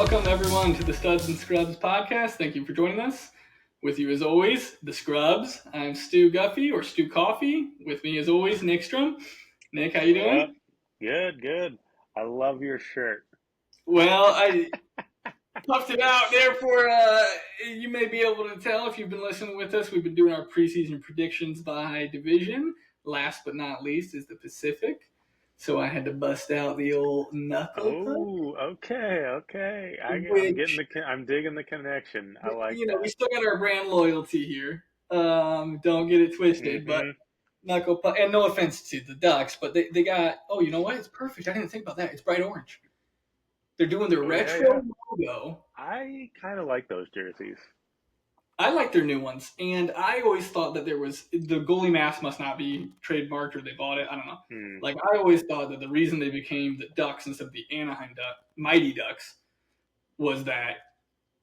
Welcome, everyone, to the Studs and Scrubs podcast. Thank you for joining us. With you, as always, the Scrubs. I'm Stu Guffey, or Stu Coffee. With me, as always, Nick Stroum. Nick, how you doing? Good. I love your shirt. Well, I puffed it out. Therefore, you may be able to tell if you've been listening with us. We've been doing our preseason predictions by division. Last but not least is the Pacific. So I had to bust out the old knuckle puck. Oh, okay. I'm digging the connection. I like We that. still got our brand loyalty here. Don't get it twisted, but knuckle puck. And no offense to the Ducks, but they got. Oh, you know what? It's perfect. I didn't think about that. It's bright orange. They're doing their retro logo. I kind of like those jerseys. I like their new ones, and I always thought that there was the goalie mask must not be trademarked or they bought it. I don't know. Like I always thought that the reason they became the Ducks instead of the Anaheim Mighty Ducks was that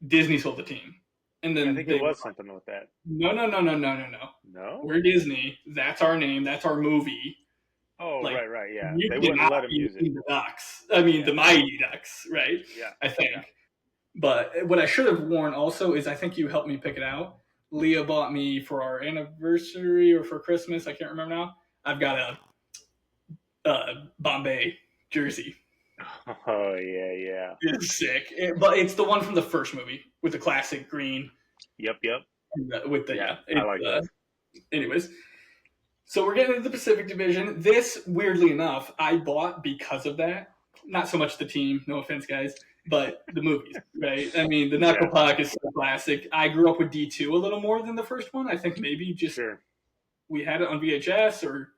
Disney sold the team, and then I think it was something with that. No. No, we're Disney. That's our name. That's our movie. Oh, right, yeah. They wouldn't let them use it. The Ducks. I mean, the Mighty Ducks, right? Yeah, I think. Yeah. But what I should have worn also is I think you helped me pick it out. Leah bought me for our anniversary or for Christmas. I can't remember now. I've got a Bombay jersey. Oh, yeah. It's sick. But it's the one from the first movie with the classic green. Yep. With the, I like that. Anyways, so we're getting into the Pacific Division. This, weirdly enough, I bought because of that. Not so much the team, no offense, guys. But the movies, right? I mean, the Knuckle Puck is so classic. I grew up with D2 a little more than the first one. I think maybe just we had it on VHS or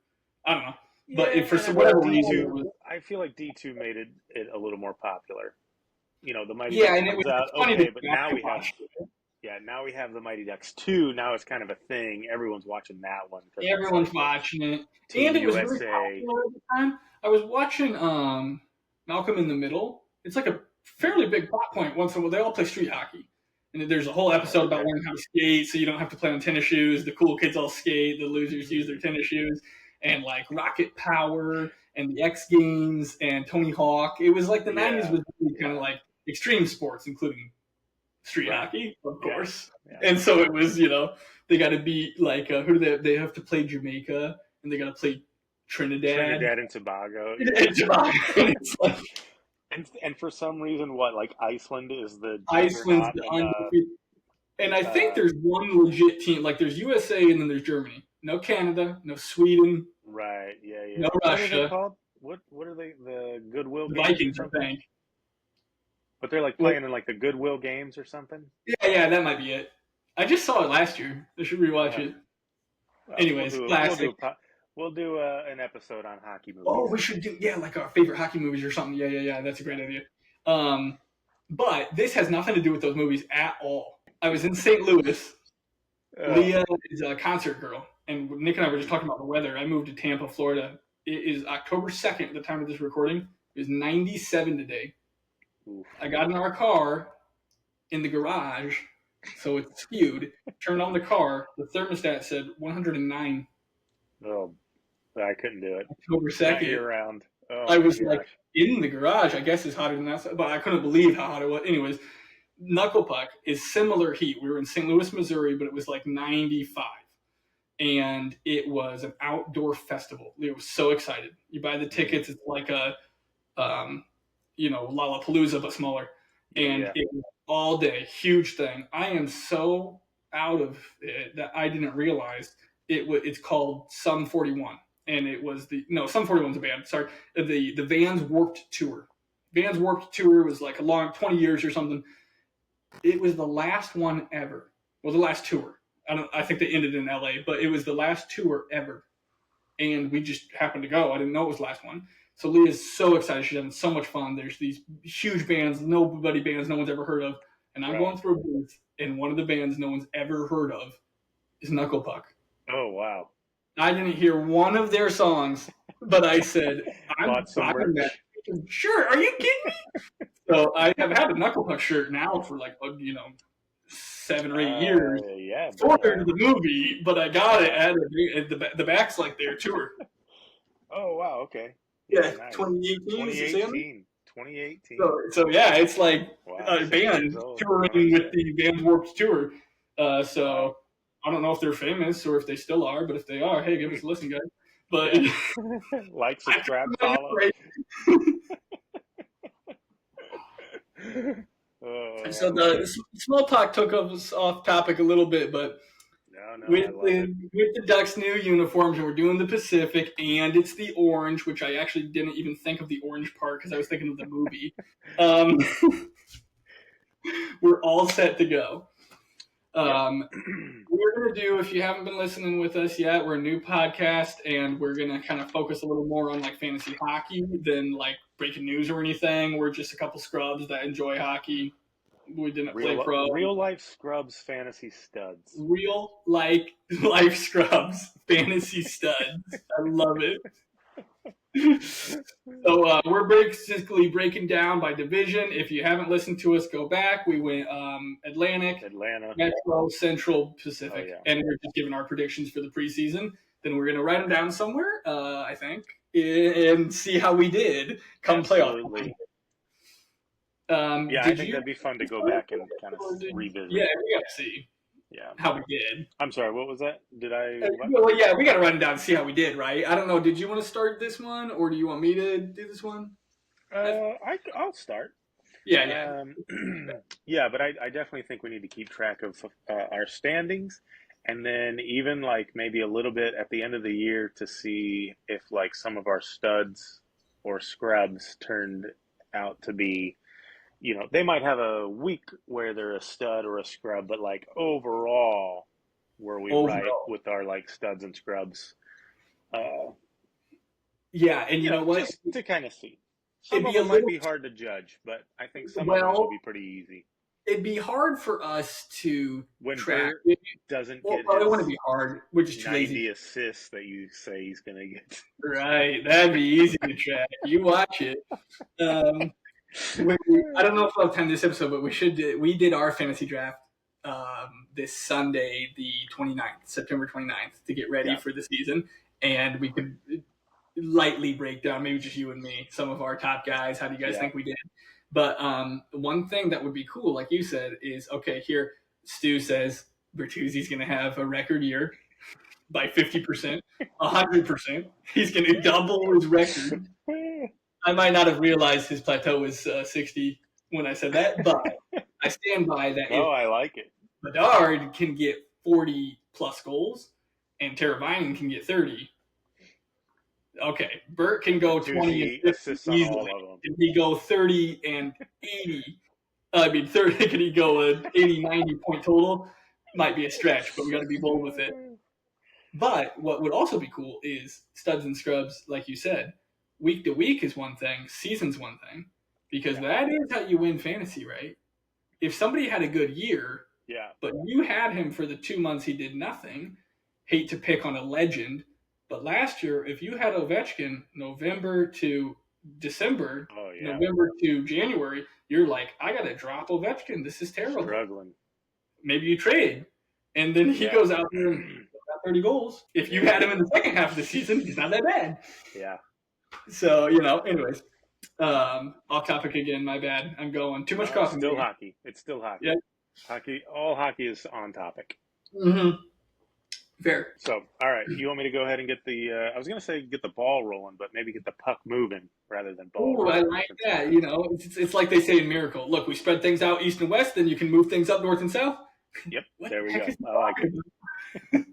I don't know. But for whatever reason, I feel like D2 made it a little more popular. You know, the Mighty Ducks and it was out, okay, but now we have the Mighty Ducks 2. Now it's kind of a thing. Everyone's watching that one. Everyone's watching it. And it was really popular at the time. I was watching Malcolm in the Middle. It's like a fairly big plot point once in a while. They all play street hockey. And there's a whole episode about learning how to skate so you don't have to play on tennis shoes. The cool kids all skate. The losers use their tennis shoes. And like Rocket Power and the X Games and Tony Hawk. It was like the 90s was really kind of like extreme sports, including street hockey, of course. Yeah. And so it was, they got to beat like, who do they have to play Jamaica and they got to play Trinidad and Tobago. It's like, And for some reason, Iceland is the undefeated. And I think there's one legit team. Like there's USA and then there's Germany. No Canada, no Sweden. Right. Yeah. No Russia. What are they called? What are they? The Goodwill the Games Vikings, I think. But they're like playing in like the Goodwill Games or something. Yeah, that might be it. I just saw it last year. I should rewatch it. Anyways, classic. We'll do an episode on hockey movies. Oh, we should do like our favorite hockey movies or something. Yeah. That's a great idea. But this has nothing to do with those movies at all. I was in St. Louis. Leah is a concert girl, and Nick and I were just talking about the weather. I moved to Tampa, Florida. It is October 2nd at the time of this recording. It was 97 today. Oof. I got in our car in the garage, so it's skewed. Turned on the car. The thermostat said 109. Oh, I couldn't do it. October 2nd. Year-round. Oh, I was like in the garage. I guess it's hotter than that, but I couldn't believe how hot it was. Anyways, Knuckle Puck is similar heat. We were in St. Louis, Missouri, but it was like 95. And it was an outdoor festival. We were so excited. You buy the tickets. It's like a, Lollapalooza, but smaller. And it was all day. Huge thing. I am so out of it that I didn't realize it's called Sum 41. And it was Sum 41's a band. Sorry. The Vans Warped Tour. Vans Warped Tour was like a long 20 years or something. It was the last one ever. Well, the last tour. I think they ended in LA, but it was the last tour ever. And we just happened to go. I didn't know it was the last one. So Leah's so excited. She's having so much fun. There's these huge bands, nobody bands no one's ever heard of. And I'm going through a booth, and one of the bands no one's ever heard of is Knuckle Puck. Oh, wow. I didn't hear one of their songs, but I said, I'm buying that. Sure, are you kidding me? So I have had a Knuckle Puck shirt now for 7 or 8 years. Further to the movie, but I got it at the back's like their tour. Oh, wow, okay. Yeah, nice. 2018. 2018. So yeah, it's like Wow, a 6 band years old. touring with the Band Warped Tour. So Wow. I don't know if they're famous or if they still are, but if they are, hey, give us a listen, guys. But Yeah. Like, subscribe, follow. So I love the it. small talk took us off topic a little bit, but No, I with love it. the Ducks' new uniforms, and we're doing the Pacific, and it's the orange, which I actually didn't even think of the orange part because I was thinking of the movie. Um, we're all set to go. We're going to do, if you haven't been listening with us yet, we're a new podcast, and we're going to kind of focus a little more on like fantasy hockey than like breaking news or anything. We're just a couple scrubs that enjoy hockey. We didn't play pro. Real life scrubs, fantasy studs. Real life scrubs, fantasy studs. I love it. So we're basically breaking down by division. If you haven't listened to us, go back. We went Atlantic, Atlanta, Metro, Central, Pacific, yeah. And we're just giving our predictions for the preseason. Then we're going to write them down somewhere, I think, and see how we did come Absolutely. playoff. I think that'd be fun to go back and kind of revisit. Yeah, we got to see how we did. I'm sorry, what was that? Did I? Well, yeah, we got to run down and see how we did, right? I don't know. Did you want to start this one, or do you want me to do this one? I'll start. Yeah. Yeah, but I definitely think we need to keep track of our standings, and then even like maybe a little bit at the end of the year to see if like some of our studs or scrubs turned out to be, they might have a week where they're a stud or a scrub, but like overall, were we right with our like studs and scrubs? Yeah, and you know what? Just to kind of see. Some of them might be hard to judge, but I think some of them will be pretty easy. It'd be hard for us to when track. Bert doesn't get his it wouldn't be hard. We're just too 90 lazy. assists that you say he's going to get. Right, that'd be easy to track. You watch it. I don't know if I'll have time this episode, but we did our fantasy draft this Sunday, the 29th, September 29th, to get ready for the season. And we could lightly break down, maybe just you and me, some of our top guys. How do you guys think we did? But one thing that would be cool, like you said, is, okay, here, Stu says Bertuzzi's going to have a record year by 50%, 100%. He's going to double his record. I might not have realized his plateau was 60 when I said that, but I stand by that. Oh, I like it. Bedard can get 40-plus goals, and Teravainen can get 30. Okay, Bert can go 20 and 50 easily. Can he go 30 and 80? I mean, 30, can he go an 80, 90 point total? Might be a stretch, but we got to be bold with it. But what would also be cool is studs and scrubs, like you said. Week to week is one thing, season's one thing, because that is how you win fantasy, right? If somebody had a good year, but you had him for the 2 months he did nothing, hate to pick on a legend, but last year, if you had Ovechkin November to December, November to January, you're like, I got to drop Ovechkin. This is terrible. Struggling. Maybe you trade. And then he goes out there and got 30 goals. If you had him in the second half of the season, he's not that bad. Yeah. So, anyways, off topic again. My bad. I'm going. Too much coffee. Still hockey. It's still hockey. Yeah. All hockey is on topic. Mm-hmm. Fair. So, all right. You want me to go ahead and get I was going to say get the ball rolling, but maybe get the puck moving rather than ball rolling. I like that. It's like they say in Miracle. Look, we spread things out east and west, then you can move things up north and south. Yep. There we go. I like it.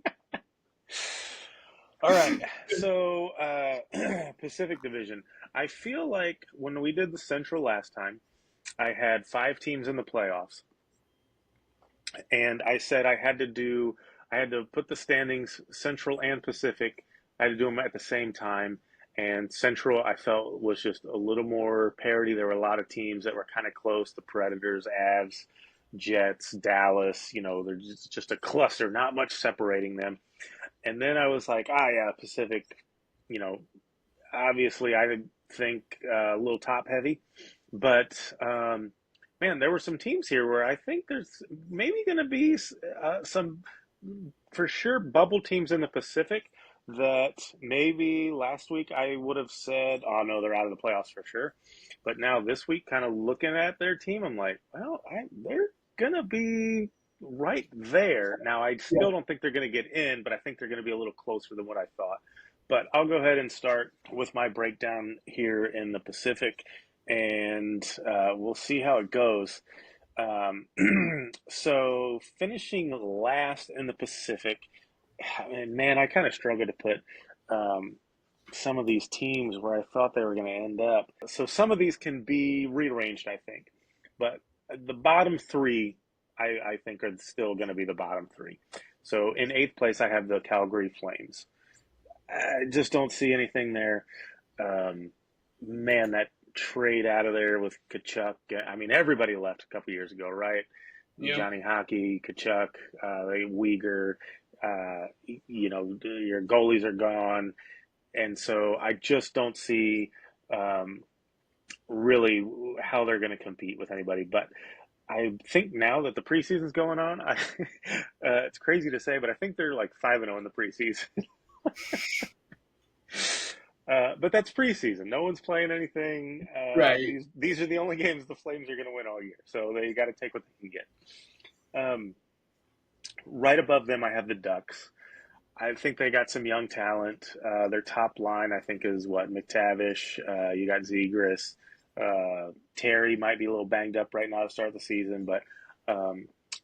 All right. So, Pacific Division. I feel like when we did the Central last time, I had 5 teams in the playoffs. And I said I had to put the standings, Central and Pacific. I had to do them at the same time. And Central, I felt, was just a little more parity. There were a lot of teams that were kind of close. The Predators, Avs, Jets, Dallas. There's just a cluster, not much separating them. And then I was like, Pacific, obviously I think a little top heavy. But, man, there were some teams here where I think there's maybe going to be some, for sure, bubble teams in the Pacific. that maybe last week I would have said, oh no, they're out of the playoffs for sure. But now this week, kind of looking at their team, I'm like, well, they're going to be right there. Now, I Yeah. still don't think they're going to get in, but I think they're going to be a little closer than what I thought. But I'll go ahead and start with my breakdown here in the Pacific, and we'll see how it goes. Um, so finishing last in the Pacific, and man, I kind of struggle to put um, some of these teams where I thought they were going to end up. So some of these can be rearranged, I think, but the bottom three, I think, are still going to be the bottom three. So in eighth place, I have the Calgary Flames. I just don't see anything there. Um, Man, that trade out of there with Kachuk. I mean, everybody left a couple years ago, right? Yeah. Johnny Hockey, Kachuk, Uyghur. Your goalies are gone, and so I just don't see um, really how they're going to compete with anybody. But I think now that the preseason's going on, it's crazy to say, but I think they're like 5-0 in the preseason. But that's preseason. No one's playing anything. Right. These are the only games the Flames are going to win all year, so they got to take what they can get. Right above them, I have the Ducks. I think they got some young talent. Their top line, I think, is what McTavish. You got Zegras. Terry might be a little banged up right now to start the season, but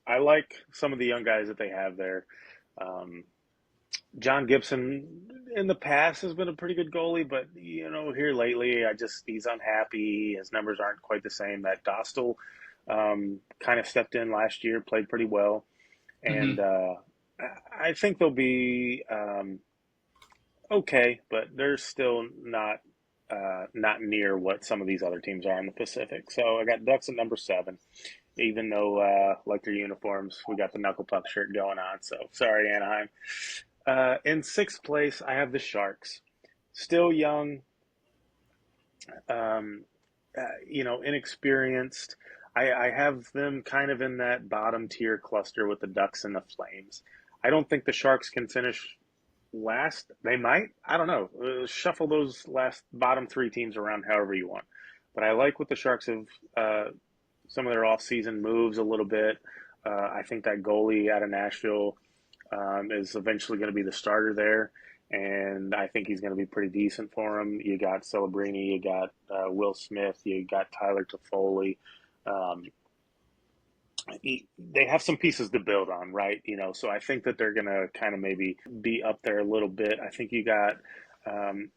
I like some of the young guys that they have there. Um, John Gibson in the past has been a pretty good goalie, but here lately, he's unhappy. His numbers aren't quite the same. That Dostal kind of stepped in last year, played pretty well, and Hmm. I think they'll be okay, but they're still not near what some of these other teams are in the Pacific. So I got Ducks at number 7, even though like their uniforms, we got the knuckle puck shirt going on. So sorry, Anaheim. In sixth place, I have the Sharks. Still young, um, inexperienced. I have them kind of in that bottom tier cluster with the Ducks and the Flames. I don't think the Sharks can finish last. They might. I don't know. Shuffle those last bottom 3 teams around however you want. But I like what the Sharks have. Some of their off-season moves a little bit. I think that goalie out of Nashville is eventually going to be the starter there, and I think he's going to be pretty decent for him. You got Celebrini, you got Will Smith, you got Tyler Toffoli. Um, they have some pieces to build on, right? So I think that they're going to kind of maybe be up there a little bit. I think you got um,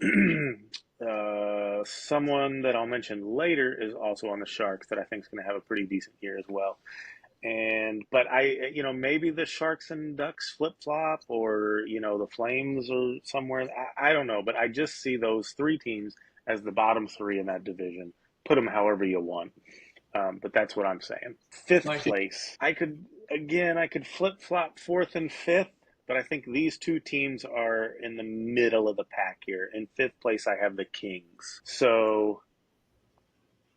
someone that I'll mention later is also on the Sharks that I think is going to have a pretty decent year as well. But maybe the Sharks and Ducks flip flop, or the Flames or somewhere. I don't know, but I just see those 3 teams as the bottom 3 in that division. Put them however you want, but that's what I'm saying. Fifth Like it. place, I could flip flop fourth and fifth, but I think these 2 teams are in the middle of the pack here. In fifth place, I have the Kings. So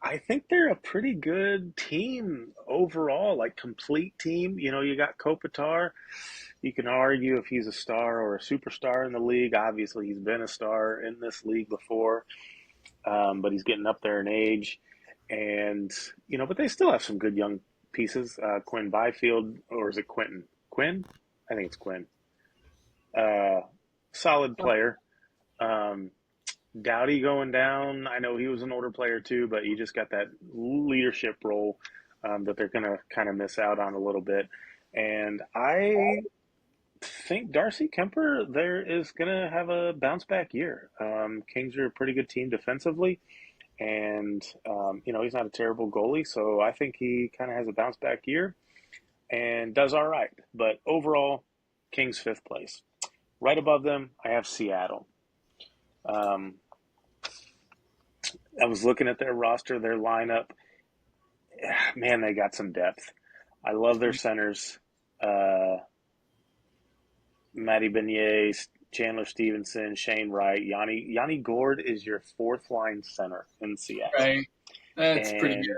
I think they're a pretty good team overall, like complete team. You got Kopitar. You can argue if he's a star or a superstar in the league. Obviously, he's been a star in this league before, but he's getting up there in age. And, but they still have some good young pieces. Quinn Byfield, or is it Quentin? Quinn? I think it's Quinn. Uh, Solid player. Um, Dowdy going down. I know he was an older player too, but he just got that leadership role that they're going to kind of miss out on a little bit. And I think Darcy Kemper there is going to have a bounce back year. Kings are a pretty good team defensively, and he's not a terrible goalie, so I think he kind of has a bounce back year and does all right. But overall, Kings fifth place. Right above them, I have Seattle. Um, I was looking at their roster, their lineup. Man, they got some depth. I love their centers. Uh, Matty Beignet, Chandler Stevenson, Shane Wright, Yanni Gord is your fourth line center in Seattle, Right. That's pretty and good.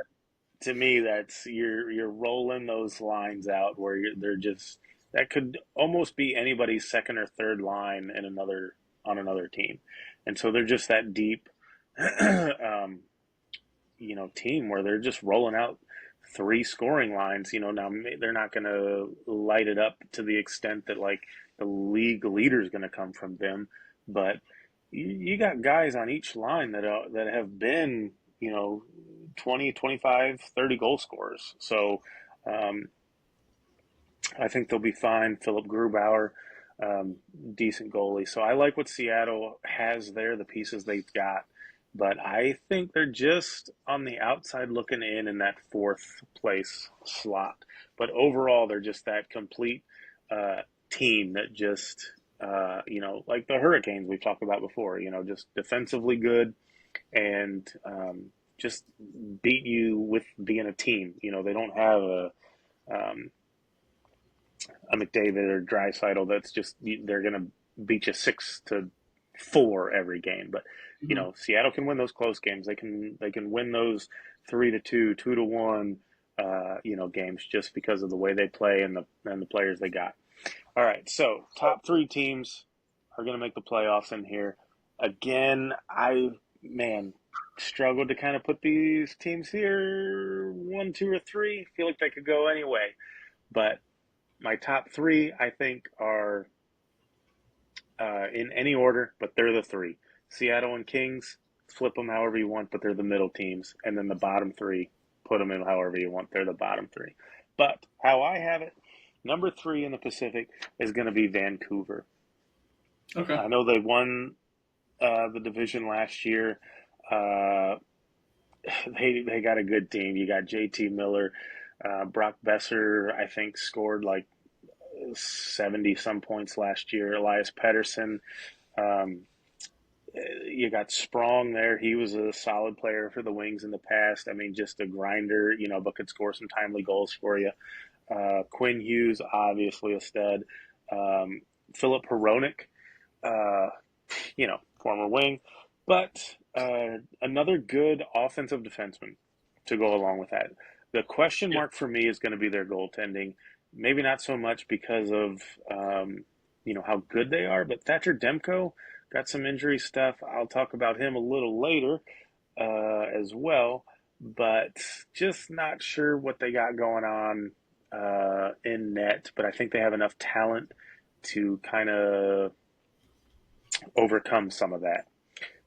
to me, that's you're rolling those lines out where they're just that could almost be anybody's second or third line in another on another team. And so they're just that deep, team where they're just rolling out three scoring lines. Now they're not going to light it up to the extent that like the league leader is going to come from them, but you got guys on each line that have been, 20, 25, 30 goal scorers. So um, I think they'll be fine. Philip Grubauer, decent goalie. So I like what Seattle has there, the pieces they've got. But I think they're just on the outside looking in that fourth place slot. But overall, they're just that complete team that just, like the Hurricanes we've talked about before, just defensively good and just beat you with being a team. They don't have um, a McDavid or Draisaitl that's just they're going to beat you 6-4 every game. But Mm-hmm. Seattle can win those close games. They can win those 3-2, 2-1, games just because of the way they play and the players they got. All right, so top three teams are going to make the playoffs in here. Again, struggled to kind of put these teams here 1, 2, or 3. Feel like they could go anyway, but my top three, I think, are in any order, but they're the three. Seattle and Kings, flip them however you want, but they're the middle teams. And then the bottom three, put them in however you want. They're the bottom three. But how I have it, number 3 in the Pacific is going to be Vancouver. Okay. I know they won the division last year. Uh, they got a good team. You got JT Miller. Brock Besser, I think, scored like 70 some points last year. Elias Pettersson. Um, you got Sprong there. He was a solid player for the Wings in the past. I mean, just a grinder, but could score some timely goals for you. Quinn Hughes, obviously a stud. Philip Hronek, uh, former wing. But another good offensive defenseman to go along with that. The question Yeah. mark for me is going to be their goaltending. Maybe not so much because of how good they are, but Thatcher Demko got some injury stuff. I'll talk about him a little later as well, but just not sure what they got going on in net. But I think they have enough talent to kind of overcome some of that.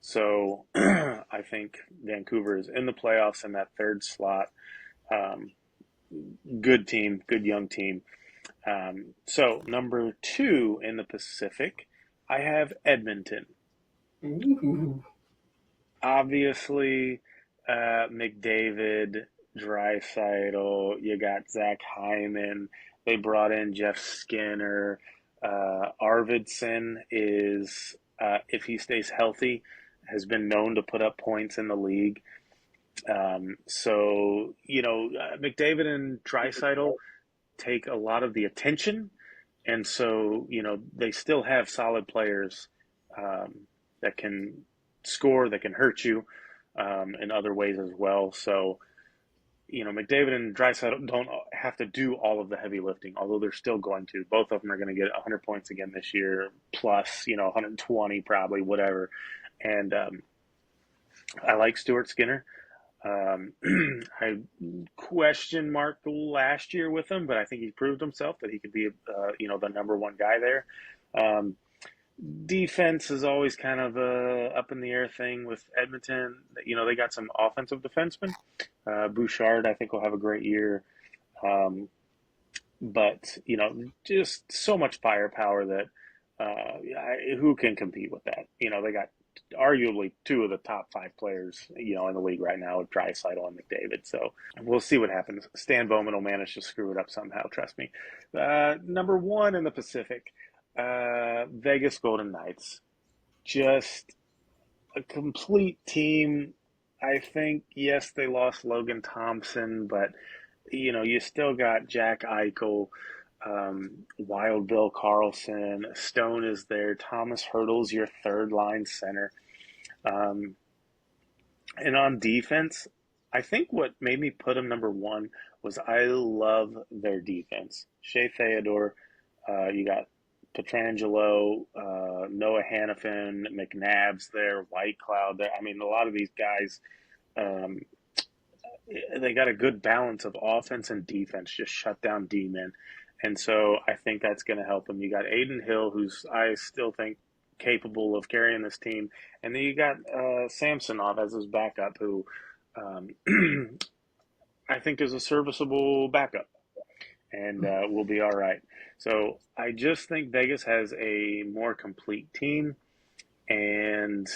So I think Vancouver is in the playoffs in that third slot. Um, Good team, good young team. So number 2 in the Pacific, I have Edmonton. Ooh. Obviously, McDavid, Draisaitl. You got Zach Hyman. They brought in Jeff Skinner. Arvidsson is, if he stays healthy, has been known to put up points in the league. McDavid and Draisaitl take a lot of the attention, and so they still have solid players that can score, that can hurt you in other ways as well. So McDavid and Draisaitl don't have to do all of the heavy lifting, although they're still going to. Both of them are going to get 100 points again this year, plus 120 probably, whatever. And I like Stuart Skinner. I question marked last year with him, but I think he proved himself that he could be, the number one guy there. Um, Defense is always kind of a up in the air thing with Edmonton. They got some offensive defensemen. Bouchard, I think, will have a great year. Um, but just so much firepower that who can compete with that? They got arguably 2 of the top 5 players, in the league right now with Draisaitl and McDavid. So we'll see what happens. Stan Bowman will manage to screw it up somehow, trust me. Number 1 in the Pacific, Vegas Golden Knights. Just a complete team. I think, yes, they lost Logan Thompson, but, you still got Jack Eichel, Wild Bill Carlson, Stone is there, Thomas Hurdle's your third line center. Um, and on defense, I think what made me put them number 1 was I love their defense. Shea Theodore, you got Petrangelo, Noah Hannafin, McNabb's there, White Cloud there. I mean, a lot of these guys, um, they got a good balance of offense and defense, just shut down D-men. And so I think that's going to help them. You got Aiden Hill, who's I still think capable of carrying this team. And then you got Samsonov as his backup, who um, I think is a serviceable backup and will be all right. So I just think Vegas has a more complete team. And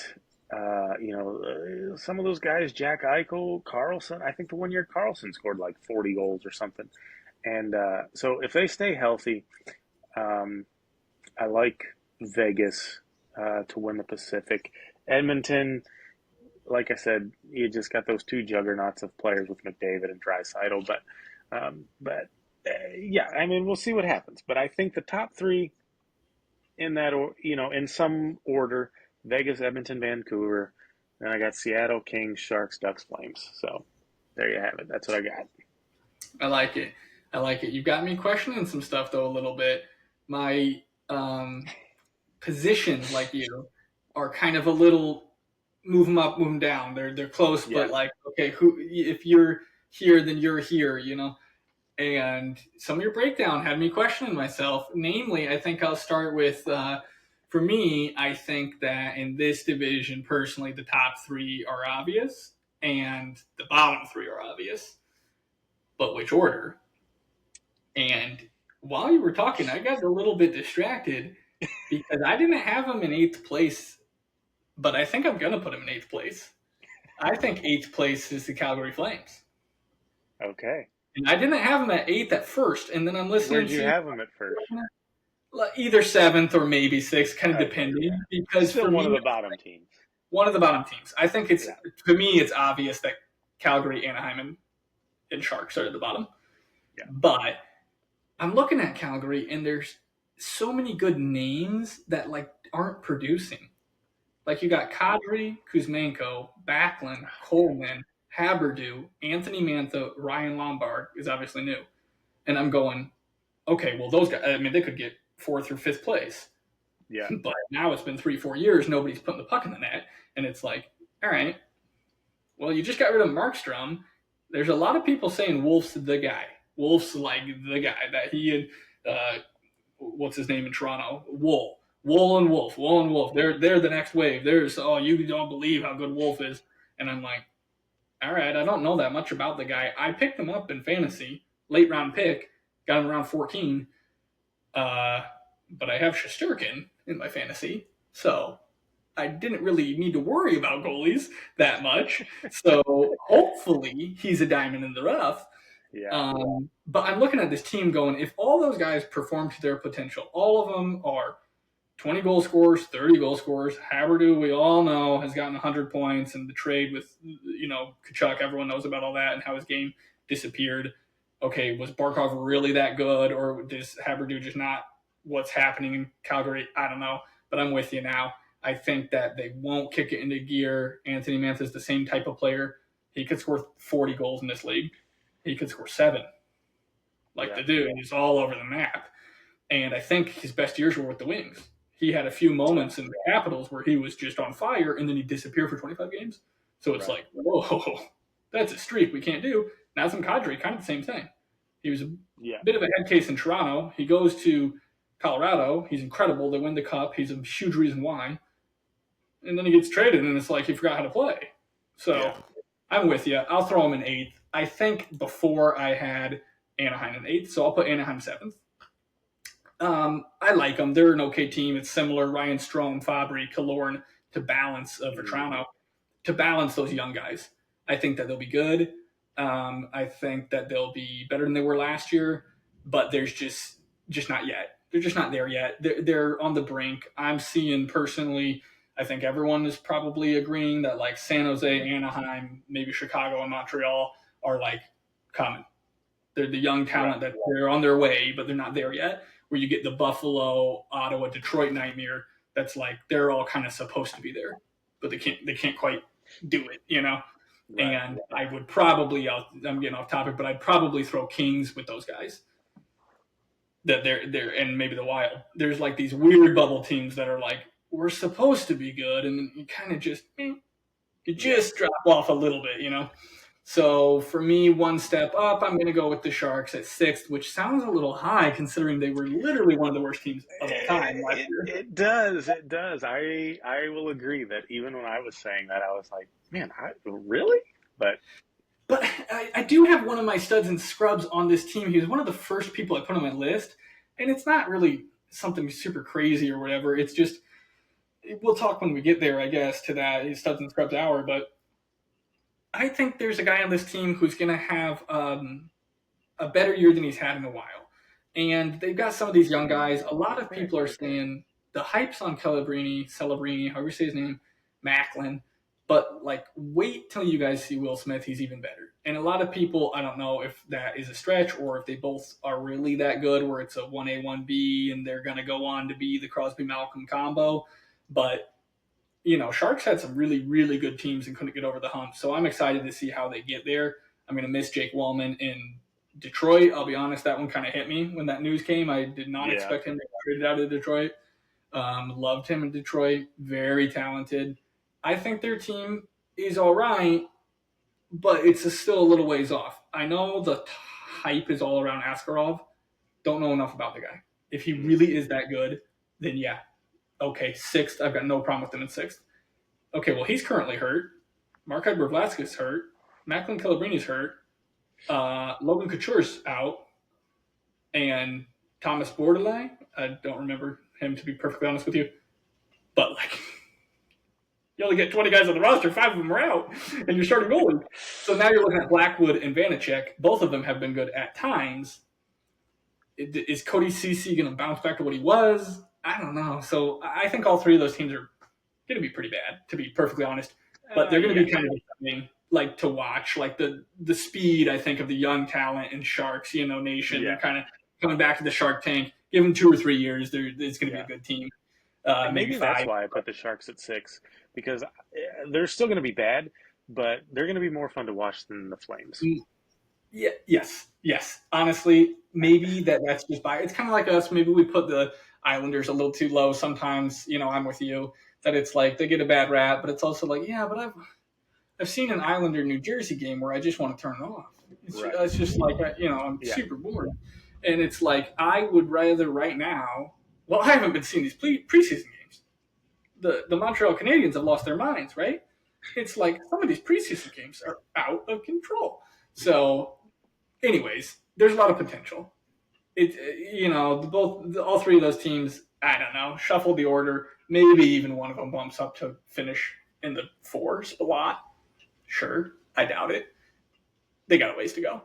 some of those guys, Jack Eichel, Carlson. I think the 1 year Carlson scored like 40 goals or something. And so if they stay healthy, um, I like Vegas to win the Pacific. Edmonton, like I said, you just got those two juggernauts of players with McDavid and Draisaitl. Yeah, I mean, we'll see what happens. But I think the top three in that, in some order: Vegas, Edmonton, Vancouver. Then I got Seattle, Kings, Sharks, Ducks, Flames. So there you have it. That's what I got. I like it. I like it. You've got me questioning some stuff though a little bit. My positions, like you, are kind of a little move them up, move them down. They're close, Yeah. but like okay, if you're here, then you're here, you know. And some of your breakdown had me questioning myself. Namely, I think I'll start with. For me, I think that in this division, personally, the top three are obvious, and the bottom three are obvious. But which order? And while you were talking, I got a little bit distracted because I didn't have him in eighth place, but I think I'm going to put him in eighth place. I think eighth place is the Calgary Flames. Okay. And I didn't have him at eighth at first, and then I'm listening Where'd you have him at first? Either seventh or maybe sixth, kind of depending. Yeah. Because still for one me, of the bottom teams. One of the bottom teams. I think to me, it's obvious that Calgary, Anaheim, and Sharks are at the bottom. Yeah. But I'm looking at Calgary, and there's so many good names that like aren't producing. Like you got Kadri, Kuzmenko, Backlund, Coleman, Haberdew, Anthony Mantha, Ryan Lombard is obviously new. And I'm going, okay, well, those guys, I mean, they could get fourth or fifth place. Yeah. But now it's been 3-4 years, nobody's putting the puck in the net. And it's like, all right, well, you just got rid of Markstrom. There's a lot of people saying Wolf's the guy. Wolf's like the guy that he and, what's his name in Toronto? Wool and Wolf. They're the next wave. You don't believe how good Wolf is. And I'm like, all right, I don't know that much about the guy. I picked him up in fantasy, late round pick, got him around 14. But I have Shesterkin in my fantasy, so I didn't really need to worry about goalies that much. So hopefully he's a diamond in the rough. Yeah. But I'm looking at this team going, if all those guys perform to their potential, all of them are 20 goal scorers, 30 goal scorers. Haberdew, we all know, has gotten 100 points, and the trade with, Kachuk, everyone knows about all that and how his game disappeared. Okay, was Barkov really that good, or does Haberdew just not what's happening in Calgary? I don't know, but I'm with you now. I think that they won't kick it into gear. Anthony Mantha is the same type of player. He could score 40 goals in this league. He could score 7. The dude, he's all over the map. And I think his best years were with the Wings. He had a few moments in the Capitals where he was just on fire, and then he disappeared for 25 games. So it's like, whoa, that's a streak we can't do. Nazem Kadri, kind of the same thing. He was a bit of a head case in Toronto. He goes to Colorado. He's incredible. They win the Cup. He's a huge reason why. And then he gets traded, and it's like he forgot how to play. So I'm with you. I'll throw him in 8th. I think before I had Anaheim in 8th, so I'll put Anaheim 7th. I like them. They're an okay team. It's similar. Ryan Stroum, Fabry, Killorn to balance for Toronto, to balance those young guys. I think that they'll be good. I think that they'll be better than they were last year, but there's just not yet. They're just not there yet. They're on the brink. I'm seeing personally, I think everyone is probably agreeing that like San Jose, Anaheim, maybe Chicago and Montreal are like coming. They're the young talent that they're on their way, but they're not there yet. Where you get the Buffalo, Ottawa, Detroit nightmare. That's like they're all kind of supposed to be there, but they can't quite do it, Right. And I would probably, I'm getting off topic, but I'd probably throw Kings with those guys. that they're and maybe the Wild. There's like these weird bubble teams that are like we're supposed to be good, and then you kind of just drop off a little bit, you know. So for me, one step up, I'm going to go with the Sharks at 6th, which sounds a little high considering they were literally one of the worst teams of all time last year. It does. It does. I will agree that even when I was saying that, I was like, man, really? But I do have one of my studs and scrubs on this team. He was one of the first people I put on my list, and it's not really something super crazy or whatever. It's just we'll talk when we get there, I guess, to that studs and scrubs hour. But I think there's a guy on this team who's going to have a better year than he's had in a while. And they've got some of these young guys. A lot of people are saying the hype's on Celebrini, however you say his name, Macklin. But, like, wait till you guys see Will Smith. He's even better. And a lot of people, I don't know if that is a stretch or if they both are really that good where it's a 1A, 1B and they're going to go on to be the Crosby-Malcolm combo. But, you know, Sharks had some really, really good teams and couldn't get over the hump. So I'm excited to see how they get there. I'm going to miss Jake Wallman in Detroit. I'll be honest, that one kind of hit me when that news came. I did not expect him to get traded out of Detroit. Loved him in Detroit. Very talented. I think their team is all right, but it's still a little ways off. I know the hype is all around Askarov. Don't know enough about the guy. If he really is that good, then yeah. Okay, 6th. I've got no problem with him in 6th. Okay, well, he's currently hurt. Mark-Ed Bravlatsky's hurt. Macklin Celebrini's hurt. Logan Couture's out. And Thomas Bordelais, I don't remember him, to be perfectly honest with you. But, like, you only get 20 guys on the roster, 5 of them are out, and you're starting goalie. So now you're looking at Blackwood and Vanacek. Both of them have been good at times. Is Cody Ceci going to bounce back to what he was? I don't know. So I think all 3 of those teams are going to be pretty bad, to be perfectly honest. But they're going to be kind of exciting, like, to watch. Like, the speed, I think, of the young talent in Sharks, you know, Nation. They're kind of coming back to the Shark Tank. Give them 2 or 3 years. It's going to be a good team. Maybe that's why I put the Sharks at 6, because they're still going to be bad, but they're going to be more fun to watch than the Flames. Yeah, yes. Honestly, maybe that's just by. It's kind of like us. Maybe we put the Islanders a little too low sometimes. You know, I'm with you that it's like they get a bad rap, but it's also like, yeah, but I've seen an Islander New Jersey game where I just want to turn it off. It's just like, you know, I'm super bored, and it's like I would rather right now. Well, I haven't been seeing these preseason games. The Montreal Canadiens have lost their minds, right? It's like some of these preseason games are out of control. So, anyways, there's a lot of potential. You know, all 3 of those teams, I don't know, shuffle the order. Maybe even one of them bumps up to finish in the 4 spot. Sure, I doubt it. They got a ways to go.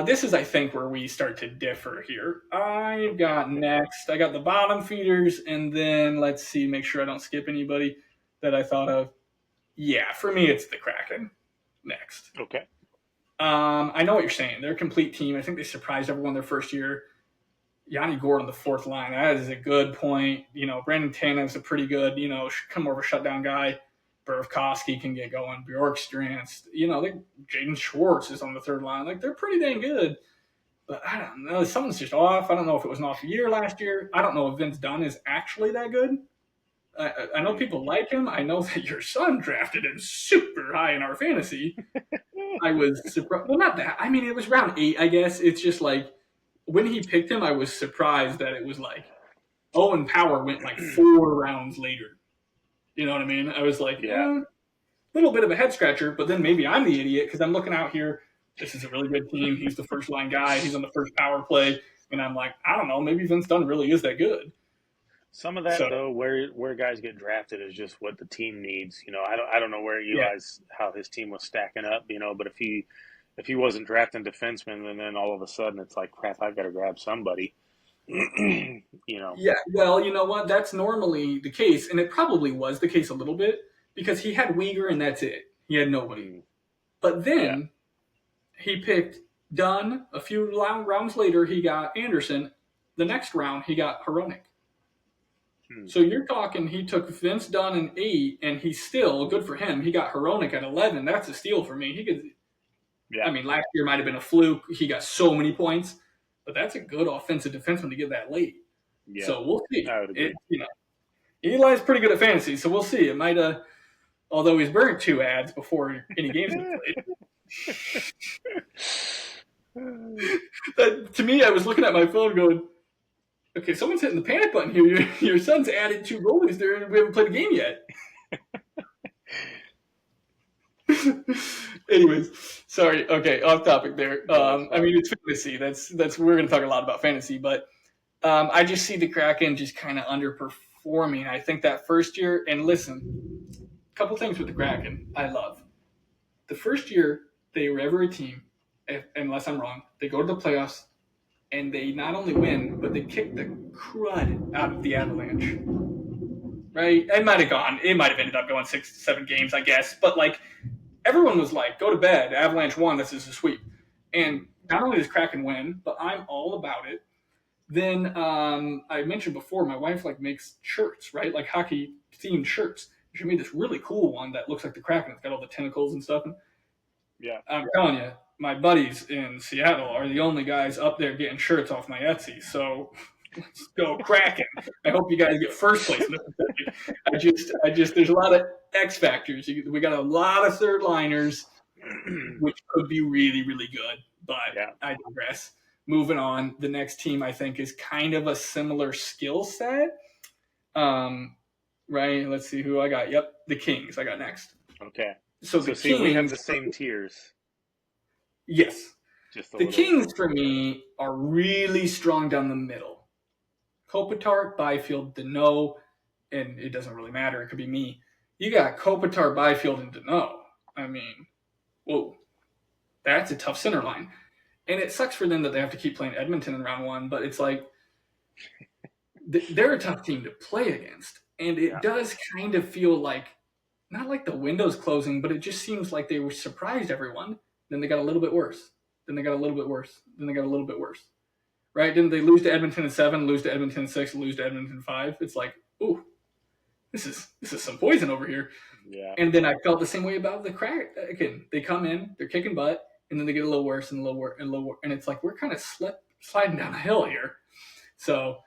This is, I think, where we start to differ here. I got the bottom feeders, and then let's see, make sure I don't skip anybody that I thought of. Yeah, for me, it's the Kraken next. Okay. I know what you're saying. They're a complete team. I think they surprised everyone their first year. Yanni Gourde on the 4th line, that is a good point. You know, Brandon Tanev's a pretty good, you know, come over shutdown guy. Burakovsky can get going. Bjorkstrand, you know, Jaden Schwartz is on the 3rd line. Like, they're pretty dang good. But I don't know. Something's just off. I don't know if it was an off year last year. I don't know if Vince Dunn is actually that good. I know people like him. I know that your son drafted him super high in our fantasy. I was surprised. Well, not that. I mean, it was round 8, I guess. It's just like when he picked him, I was surprised that it was like Owen Power went like 4 rounds later. You know what I mean? I was like, a little bit of a head scratcher, but then maybe I'm the idiot because I'm looking out here. This is a really good team. He's the first line guy. He's on the first power play. And I'm like, I don't know. Maybe Vince Dunn really is that good. Some of that, though, where guys get drafted is just what the team needs. You know, I don't know where Eli's how his team was stacking up. You know, but if he wasn't drafting defensemen, and then all of a sudden it's like, crap, I've got to grab somebody. You know. Yeah. Well, you know what? That's normally the case, and it probably was the case a little bit because he had Uyghur and that's it. He had nobody. But then he picked Dunn. A few rounds later, he got Anderson. The next round, he got Hronek. So you're talking he took Vince Dunn in 8, and he's still, good for him, he got Hronek at 11. That's a steal for me. He could. I mean, last year might have been a fluke. He got so many points. but that's a good offensive defenseman to get that late. Yeah, So we'll see. I would agree. Eli's pretty good at fantasy, so we'll see. It might, although he's burnt 2 ads before any games have played. To me, I was looking at my phone going, okay, someone's hitting the panic button here. Your son's added 2 goalies there, and we haven't played a game yet. Anyways, sorry. Okay, off topic there. I mean, it's fantasy. That's we're going to talk a lot about fantasy, but I just see the Kraken just kind of underperforming. I think that first year, and listen, a couple things with the Kraken I love. The first year they were ever a team, unless I'm wrong, they go to the playoffs, and they not only win, but they kick the crud out of the Avalanche. Right? It might have ended up going 6 to 7 games, I guess, but like everyone was like, go to bed. Avalanche won. This is a sweep. And not only does Kraken win, but I'm all about it. Then I mentioned before, my wife like makes shirts, right? Like hockey themed shirts. She made this really cool one that looks like the Kraken. It's got all the tentacles and stuff. Yeah. I'm telling you, my buddies in Seattle are the only guys up there getting shirts off my Etsy. So let's go Kraken. I hope you guys get first place. There's a lot of X factors. We got a lot of third liners, which could be really, really good, but I digress. Moving on, the next team I think is kind of a similar skill set. Right? Let's see who I got. Yep, the Kings I got next. Okay. So the Kings, we have the same tiers. Yes. The Kings for me are really strong down the middle. Kopitar, Byfield, Deneau, and it doesn't really matter. It could be me. You got Kopitar, Byfield, and Deneau. I mean, whoa, that's a tough center line. And it sucks for them that they have to keep playing Edmonton in round 1, but it's like they're a tough team to play against. And it does kind of feel like, not like the window's closing, but it just seems like they were surprised everyone. Then they got a little bit worse. Then they got a little bit worse. Then they got a little bit worse. Right? Didn't they lose to Edmonton in 7, lose to Edmonton in 6, lose to Edmonton in 5? It's like, ooh, this is some poison over here. Yeah. And then I felt the same way about the Kraken. They come in, they're kicking butt, and then they get a little worse and a little worse and a little worse. And it's like we're kind of sliding down a hill here. So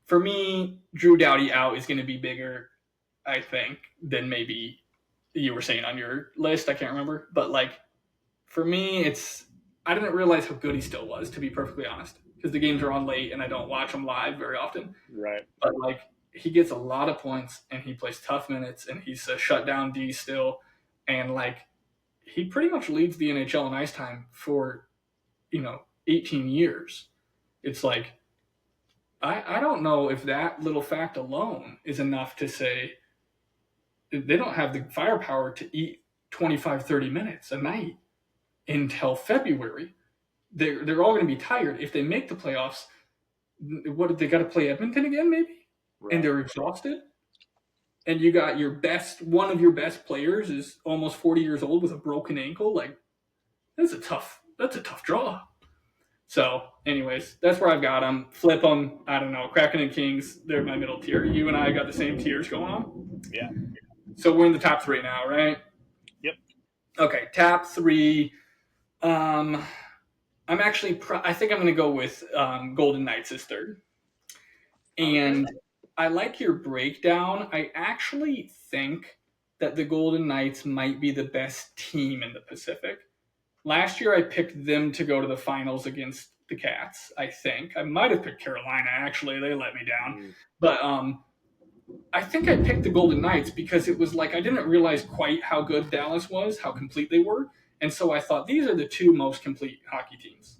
for me, Drew Doughty out is going to be bigger, I think, than maybe you were saying on your list. I can't remember. But like for me, I didn't realize how good he still was, to be perfectly honest, because the games are on late and I don't watch them live very often. Right. But like he gets a lot of points and he plays tough minutes and he's a shutdown D still. And like he pretty much leads the NHL in ice time for, 18 years. It's like, I don't know if that little fact alone is enough to say they don't have the firepower to eat 25, 30 minutes a night until February. They're all going to be tired. If they make the playoffs, what they got to play Edmonton again, maybe? Right. And they're exhausted. And you got one of your best players is almost 40 years old with a broken ankle. Like that's a tough draw. So, anyways, that's where I've got them. Flip them. I don't know. Kraken and Kings, they're my middle tier. You and I got the same tiers going on. Yeah. So we're in the top 3 now, right? Yep. Okay, top 3. I'm actually. I think I'm going to go with Golden Knights as 3rd. And I like your breakdown. I actually think that the Golden Knights might be the best team in the Pacific. Last year, I picked them to go to the finals against the Cats, I think. I might have picked Carolina, actually. They let me down. But I think I picked the Golden Knights because it was like I didn't realize quite how good Dallas was, how complete they were. And so I thought these are the 2 most complete hockey teams,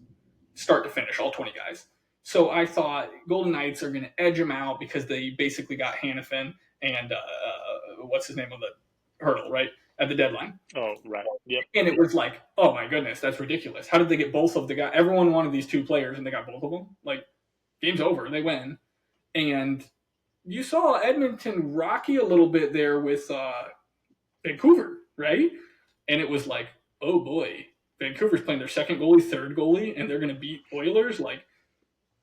start to finish, all 20 guys. So I thought Golden Knights are going to edge them out because they basically got Hannafin and what's his name on the hurdle, right, at the deadline. Oh, right. Yep. And it was like, oh, my goodness, that's ridiculous. How did they get both of the guys? Everyone wanted these 2 players, and they got both of them. Like, game's over. They win. And you saw Edmonton rocky a little bit there with Vancouver, right? And it was like, oh, boy. Vancouver's playing their 2nd goalie, 3rd goalie, and they're going to beat Oilers. Like,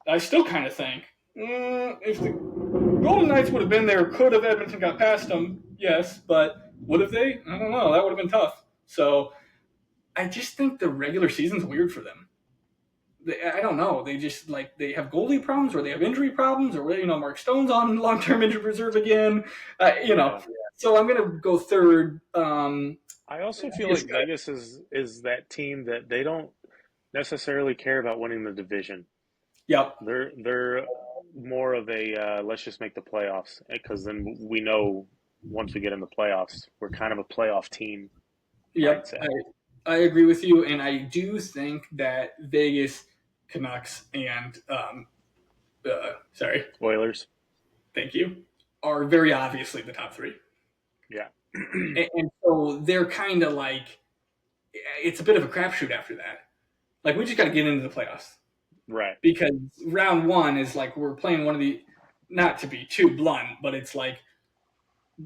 I still kind of think, if the Golden Knights would have been there, could have Edmonton got past them? Yes, but would have they? I don't know. That would have been tough. So I just think the regular season's weird for them. I don't know. They just they have goalie problems, or they have injury problems, or Mark Stone's on long-term injured reserve again. Yeah. So I'm gonna go third. I also feel like Vegas is that team that they don't necessarily care about winning the division. Yep. They're more of a let's just make the playoffs because then we know once we get in the playoffs, we're kind of a playoff team Yep. mindset. I agree with you, and I do think that Vegas, Canucks, and sorry, Oilers. thank you, are very obviously the top three. Yeah. And so they're kind of like it's a bit of a crapshoot after that. Like we just got to get into the playoffs Right. because round one is like we're playing one of the, not to be too blunt, but it's like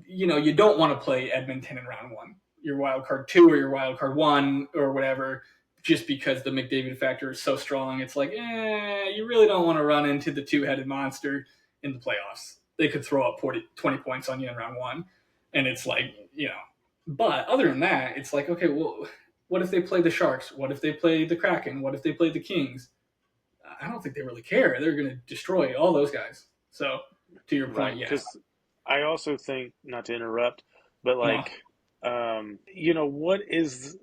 you don't want to play Edmonton in round one, your wild card two or your wild card one or whatever, just because the McDavid factor is so strong. It's like you really don't want to run into the two-headed monster in the playoffs. They could throw up 20 points on you in round one, and it's like But other than that, it's like okay, well, what if they play the Sharks? What if they play the Kraken? What if they play the Kings? I don't think they really care. They're going to destroy all those guys. So, to your point, Right. yeah. Because I also think, not to interrupt, but No. what is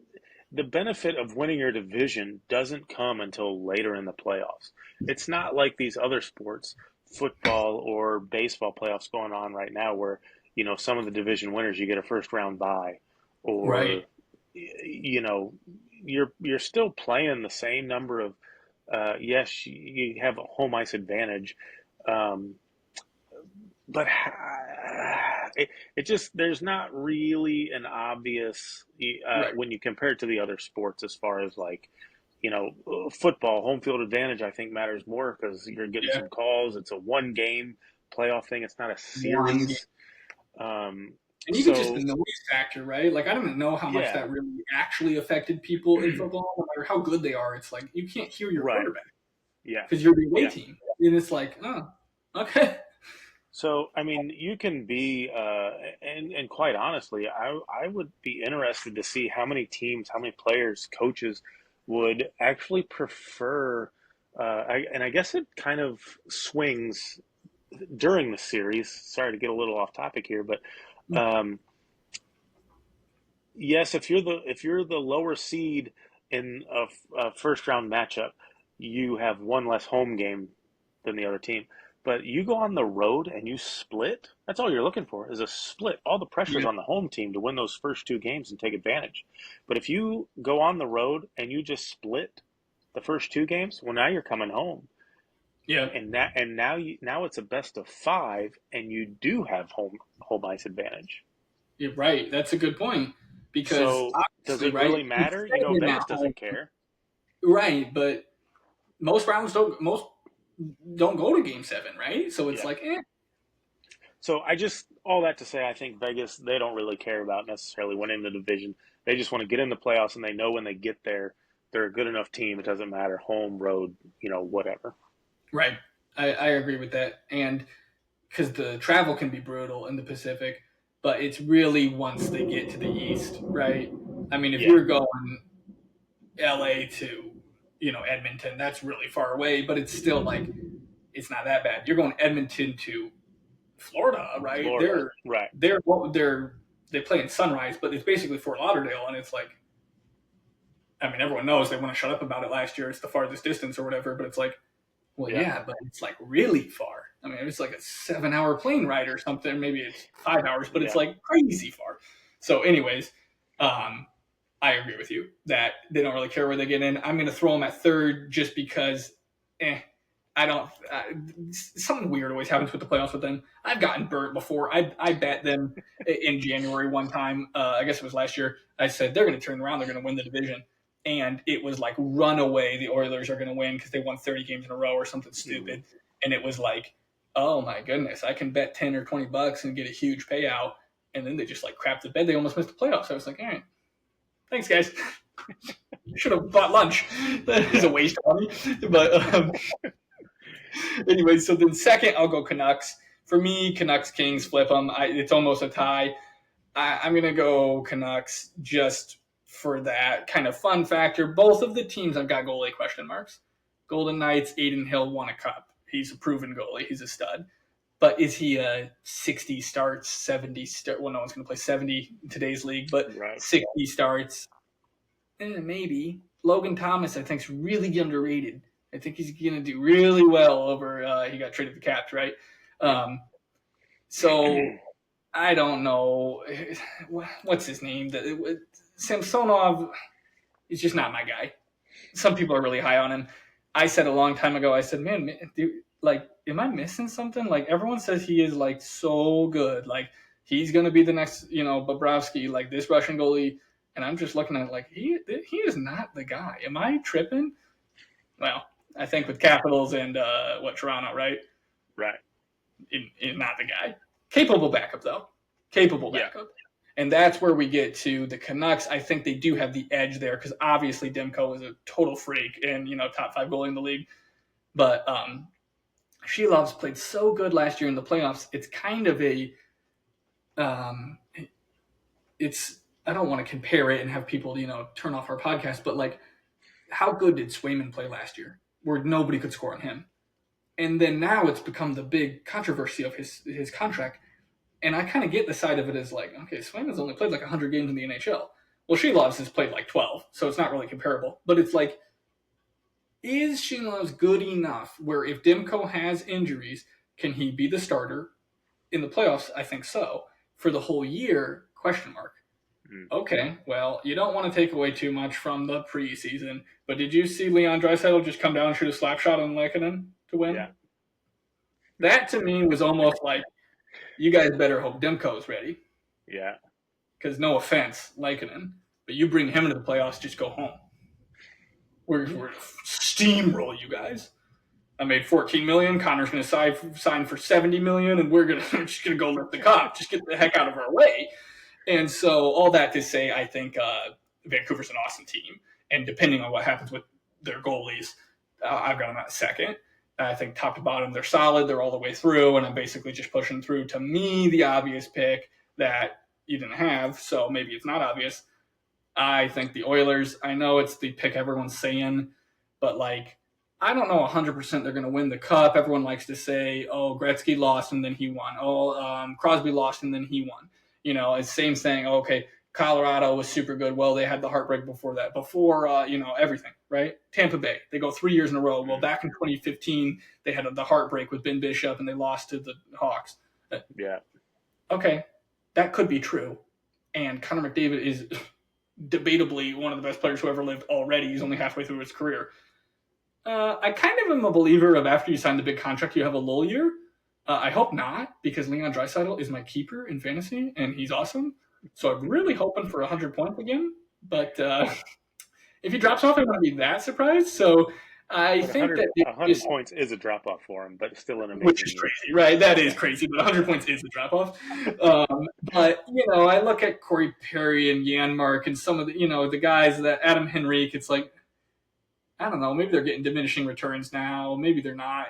the benefit of winning your division doesn't come until later in the playoffs. It's not like these other sports, football or baseball playoffs going on right now where, some of the division winners you get a first round bye Right. or you're still playing the same number of yes, you have a home ice advantage. Um, but it just there's not really an obvious Right. when you compare it to the other sports as far as like football home field advantage I think matters more because you're getting Yeah. some calls. It's a one game playoff thing. It's not a One game. series. um, And even just the so noise factor, right? Like I don't even know how much yeah. that really actually affected people in football, no matter how good they are. It's like you can't hear your Right. quarterback Yeah. because you're the away Yeah. team, and it's like, oh, okay. So, I mean, you can be, and quite honestly, I would be interested to see how many teams, how many players, coaches would actually prefer, and I guess it kind of swings during the series. Sorry to get a little off topic here, but um, yes, if you're the lower seed in a first round matchup, you have one less home game than the other team. But you go on the road and you split. That's all you're looking for is a split. All the pressure's Yeah. on the home team to win those first two games and take advantage. But if you go on the road and you just split the first two games, well, now you're coming home, Yeah. and now it's a best of five, and you do have home ice advantage. You're right. That's a good point because So does obviously, it right, really you're matter? staying at Vegas home, doesn't care. right? But most don't go to game seven, right? So it's Yeah. like, So I just all that to say, I think Vegas they don't really care about necessarily winning the division. They just want to get in the playoffs, and they know when they get there, they're a good enough team. It doesn't matter home, road, whatever. right. I agree with that, and because the travel can be brutal in the Pacific, but it's really once they get to the East, right? I mean, if Yeah. you're going LA to, Edmonton, that's really far away, but it's still like it's not that bad. You're going Edmonton to Florida, right? Florida, right? They play in Sunrise, but it's basically Fort Lauderdale, and it's like, I mean, everyone knows they want to shut up about it last year. It's the farthest distance or whatever, but it's like, well, Yeah. yeah, but it's like really far. I mean, it's like a 7-hour plane ride or something. Maybe it's 5 hours, but it's Yeah. like crazy far. So, anyways, I agree with you that they don't really care where they get in. I'm going to throw them at third just because, I don't. Something weird always happens with the playoffs with them. I've gotten burnt before. I bet them in January one time. I guess it was last year. I said they're going to turn around. They're going to win the division, and it was like runaway. The Oilers are going to win because they won 30 games in a row or something stupid. And it was like, oh my goodness, I can bet $10 or $20 and get a huge payout. And then they just like crap the bed. They almost missed the playoffs. I was like, all right, thanks guys. Should have bought lunch. That is a waste of money. But anyway, so then second, I'll go Canucks. For me, Canucks, Kings, flip them. It's almost a tie. I'm going to go Canucks just for that kind of fun factor. Both of the teams I've got goalie question marks. Golden Knights, Aiden Hill won a cup. He's a proven goalie. He's a stud. But is he a 60 starts, 70 start? Well, no one's going to play 70 in today's league, but 60 starts, maybe. Logan Thomas, I think, is really underrated. I think he's going to do really well over. He got traded to the Caps, right? So I don't know. What's his name? Samsonov is just not my guy. Some people are really high on him. I said a long time ago, I said, man, dude, like, am I missing something? Like, everyone says he is, like, so good. Like, he's going to be the next, Bobrovsky, like, this Russian goalie. And I'm just looking at it like, he is not the guy. Am I tripping? Well, I think with Capitals and, Toronto, right? Right. Is not the guy. Capable backup, though. Capable backup. Yeah. And that's where we get to the Canucks. I think they do have the edge there because obviously Demko is a total freak and, top 5 goalie in the league. But Shelov's played so good last year in the playoffs. It's kind of a I don't want to compare it and have people, turn off our podcast, but like, how good did Swayman play last year where nobody could score on him? And then now it's become the big controversy of his contract. And I kind of get the side of it as like, okay, Swayman's only played like 100 games in the NHL. Well, Shelov's has played like 12, so it's not really comparable. But it's like, is Shelov's good enough where if Demko has injuries, can he be the starter? In the playoffs, I think so. For the whole year, question mark. Okay, well, you don't want to take away too much from the preseason, but did you see Leon Draisaitl just come down and shoot a slap shot on Lehkonen to win? Yeah. That to me was almost like, you guys better hope Demko's ready. Yeah. Because no offense, Lehkonen, but you bring him into the playoffs, just go home. We're going to steamroll you guys. I made $14 million. Connor's going to sign for $70 million, and we're just going to go lift the cup. Just get the heck out of our way. And so all that to say, I think Vancouver's an awesome team. And depending on what happens with their goalies, I've got them at second. I think top to bottom, they're solid. They're all the way through, and I'm basically just pushing through, to me, the obvious pick that you didn't have, so maybe it's not obvious. I think the Oilers, I know it's the pick everyone's saying, but, like, I don't know 100% they're going to win the cup. Everyone likes to say, oh, Gretzky lost and then he won. Oh, Crosby lost and then he won. It's the same thing. Okay, Colorado was super good. Well, they had the heartbreak before that. Before, everything, right? Tampa Bay, they go 3 years in a row. Well, back in 2015, they had the heartbreak with Ben Bishop and they lost to the Hawks. Yeah. Okay, that could be true. And Connor McDavid is debatably one of the best players who ever lived already. He's only halfway through his career. I kind of am a believer of after you sign the big contract, you have a lull year. I hope not, because Leon Draisaitl is my keeper in fantasy, and he's awesome. So I'm really hoping for 100 points again. But if he drops off, I wouldn't be that surprised. So I think that 100 points is a drop-off for him, but still an amazing which is crazy, right? That is crazy, but 100 points is a drop-off. But, I look at Corey Perry and Janmark and some of the, the guys that Adam Henrique, it's like, I don't know, maybe they're getting diminishing returns now. Maybe they're not.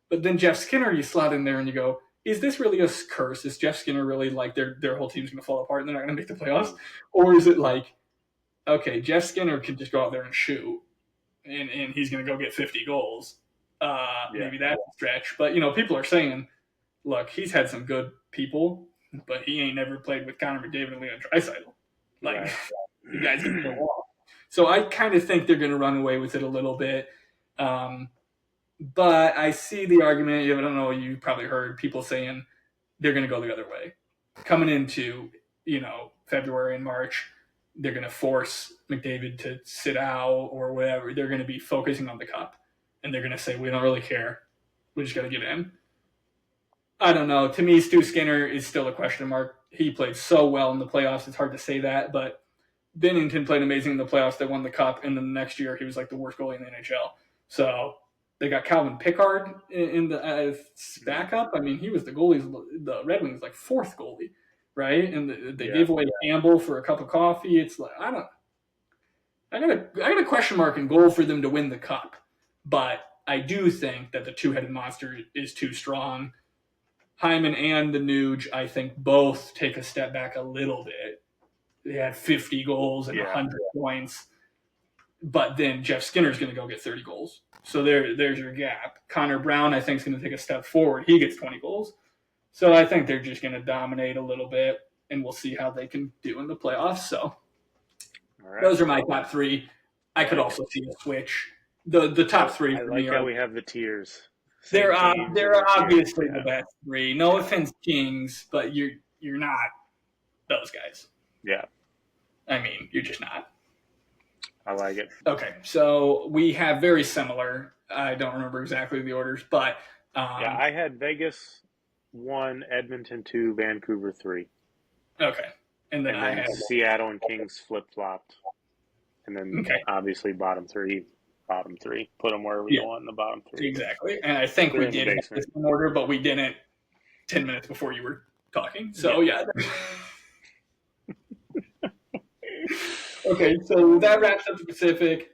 But then Jeff Skinner, you slot in there and you go, is this really a curse? Is Jeff Skinner really like their whole team's going to fall apart and they're not going to make the playoffs? Or is it like, okay, Jeff Skinner can just go out there and shoot and he's going to go get 50 goals? Maybe that's a stretch. But, people are saying, look, he's had some good people, but he ain't never played with Connor McDavid and Leon Draisaitl. Like, you guys can go off. So I kind of think they're going to run away with it a little bit. But I see the argument. I don't know, you probably heard people saying they're going to go the other way. Coming into, February and March, they're going to force McDavid to sit out or whatever. They're going to be focusing on the cup. And they're going to say, we don't really care. We just got to get in. I don't know. To me, Stu Skinner is still a question mark. He played so well in the playoffs. It's hard to say that, but Binnington played amazing in the playoffs. They won the cup, and then the next year he was like the worst goalie in the NHL. So they got Calvin Pickard in the backup. I mean, he was the Red Wings like fourth goalie, right? And they gave away Campbell for a cup of coffee. It's like I got a question mark in goal for them to win the cup, but I do think that the two-headed monster is too strong. Hyman and the Nuge, I think, both take a step back a little bit. They had 50 goals and 100 points. but then Jeff Skinner's going to go get 30 goals. So there's your gap. Connor Brown, I think, is going to take a step forward. He gets 20 goals. So I think they're just going to dominate a little bit, and we'll see how they can do in the playoffs. So those are my top three. I could also see a switch. The top three I for like me how are we have the tiers. they're obviously tiers. the best three. No offense, Kings, but you're not those guys. Yeah. I mean, you're just not. I like it. Okay, so we have very similar. I don't remember exactly the orders, but yeah, I had Vegas 1, Edmonton 2, Vancouver 3. Okay, and then I had Seattle and Kings flip flopped, and then obviously bottom three. Put them wherever you want in the bottom three. Exactly, and I think we did this in order, but we didn't 10 minutes before you were talking. So yeah. Okay, so that wraps up the Pacific.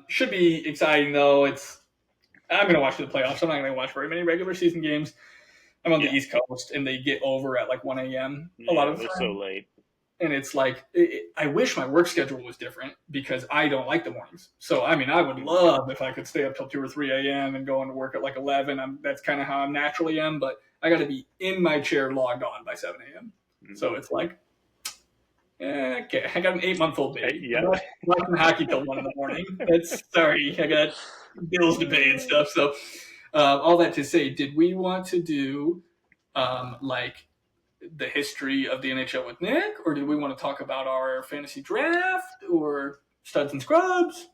Should be exciting though. I'm going to watch the playoffs. I'm not going to watch very many regular season games. I'm on the East Coast, and they get over at like 1 a.m. a lot of the time. They're so late. And it's like, I wish my work schedule was different because I don't like the mornings. So, I mean, I would love if I could stay up till 2 or 3 a.m. and go into work at like 11. That's kind of how I naturally am, but I got to be in my chair logged on by 7 a.m. Mm-hmm. So it's like, okay, I got an 8-month-old baby. Yeah. I'm watching hockey till 1 in the morning. Sorry, I got bills to pay and stuff. So, all that to say, did we want to do like the history of the NHL with Nick, or do we want to talk about our fantasy draft or studs and scrubs?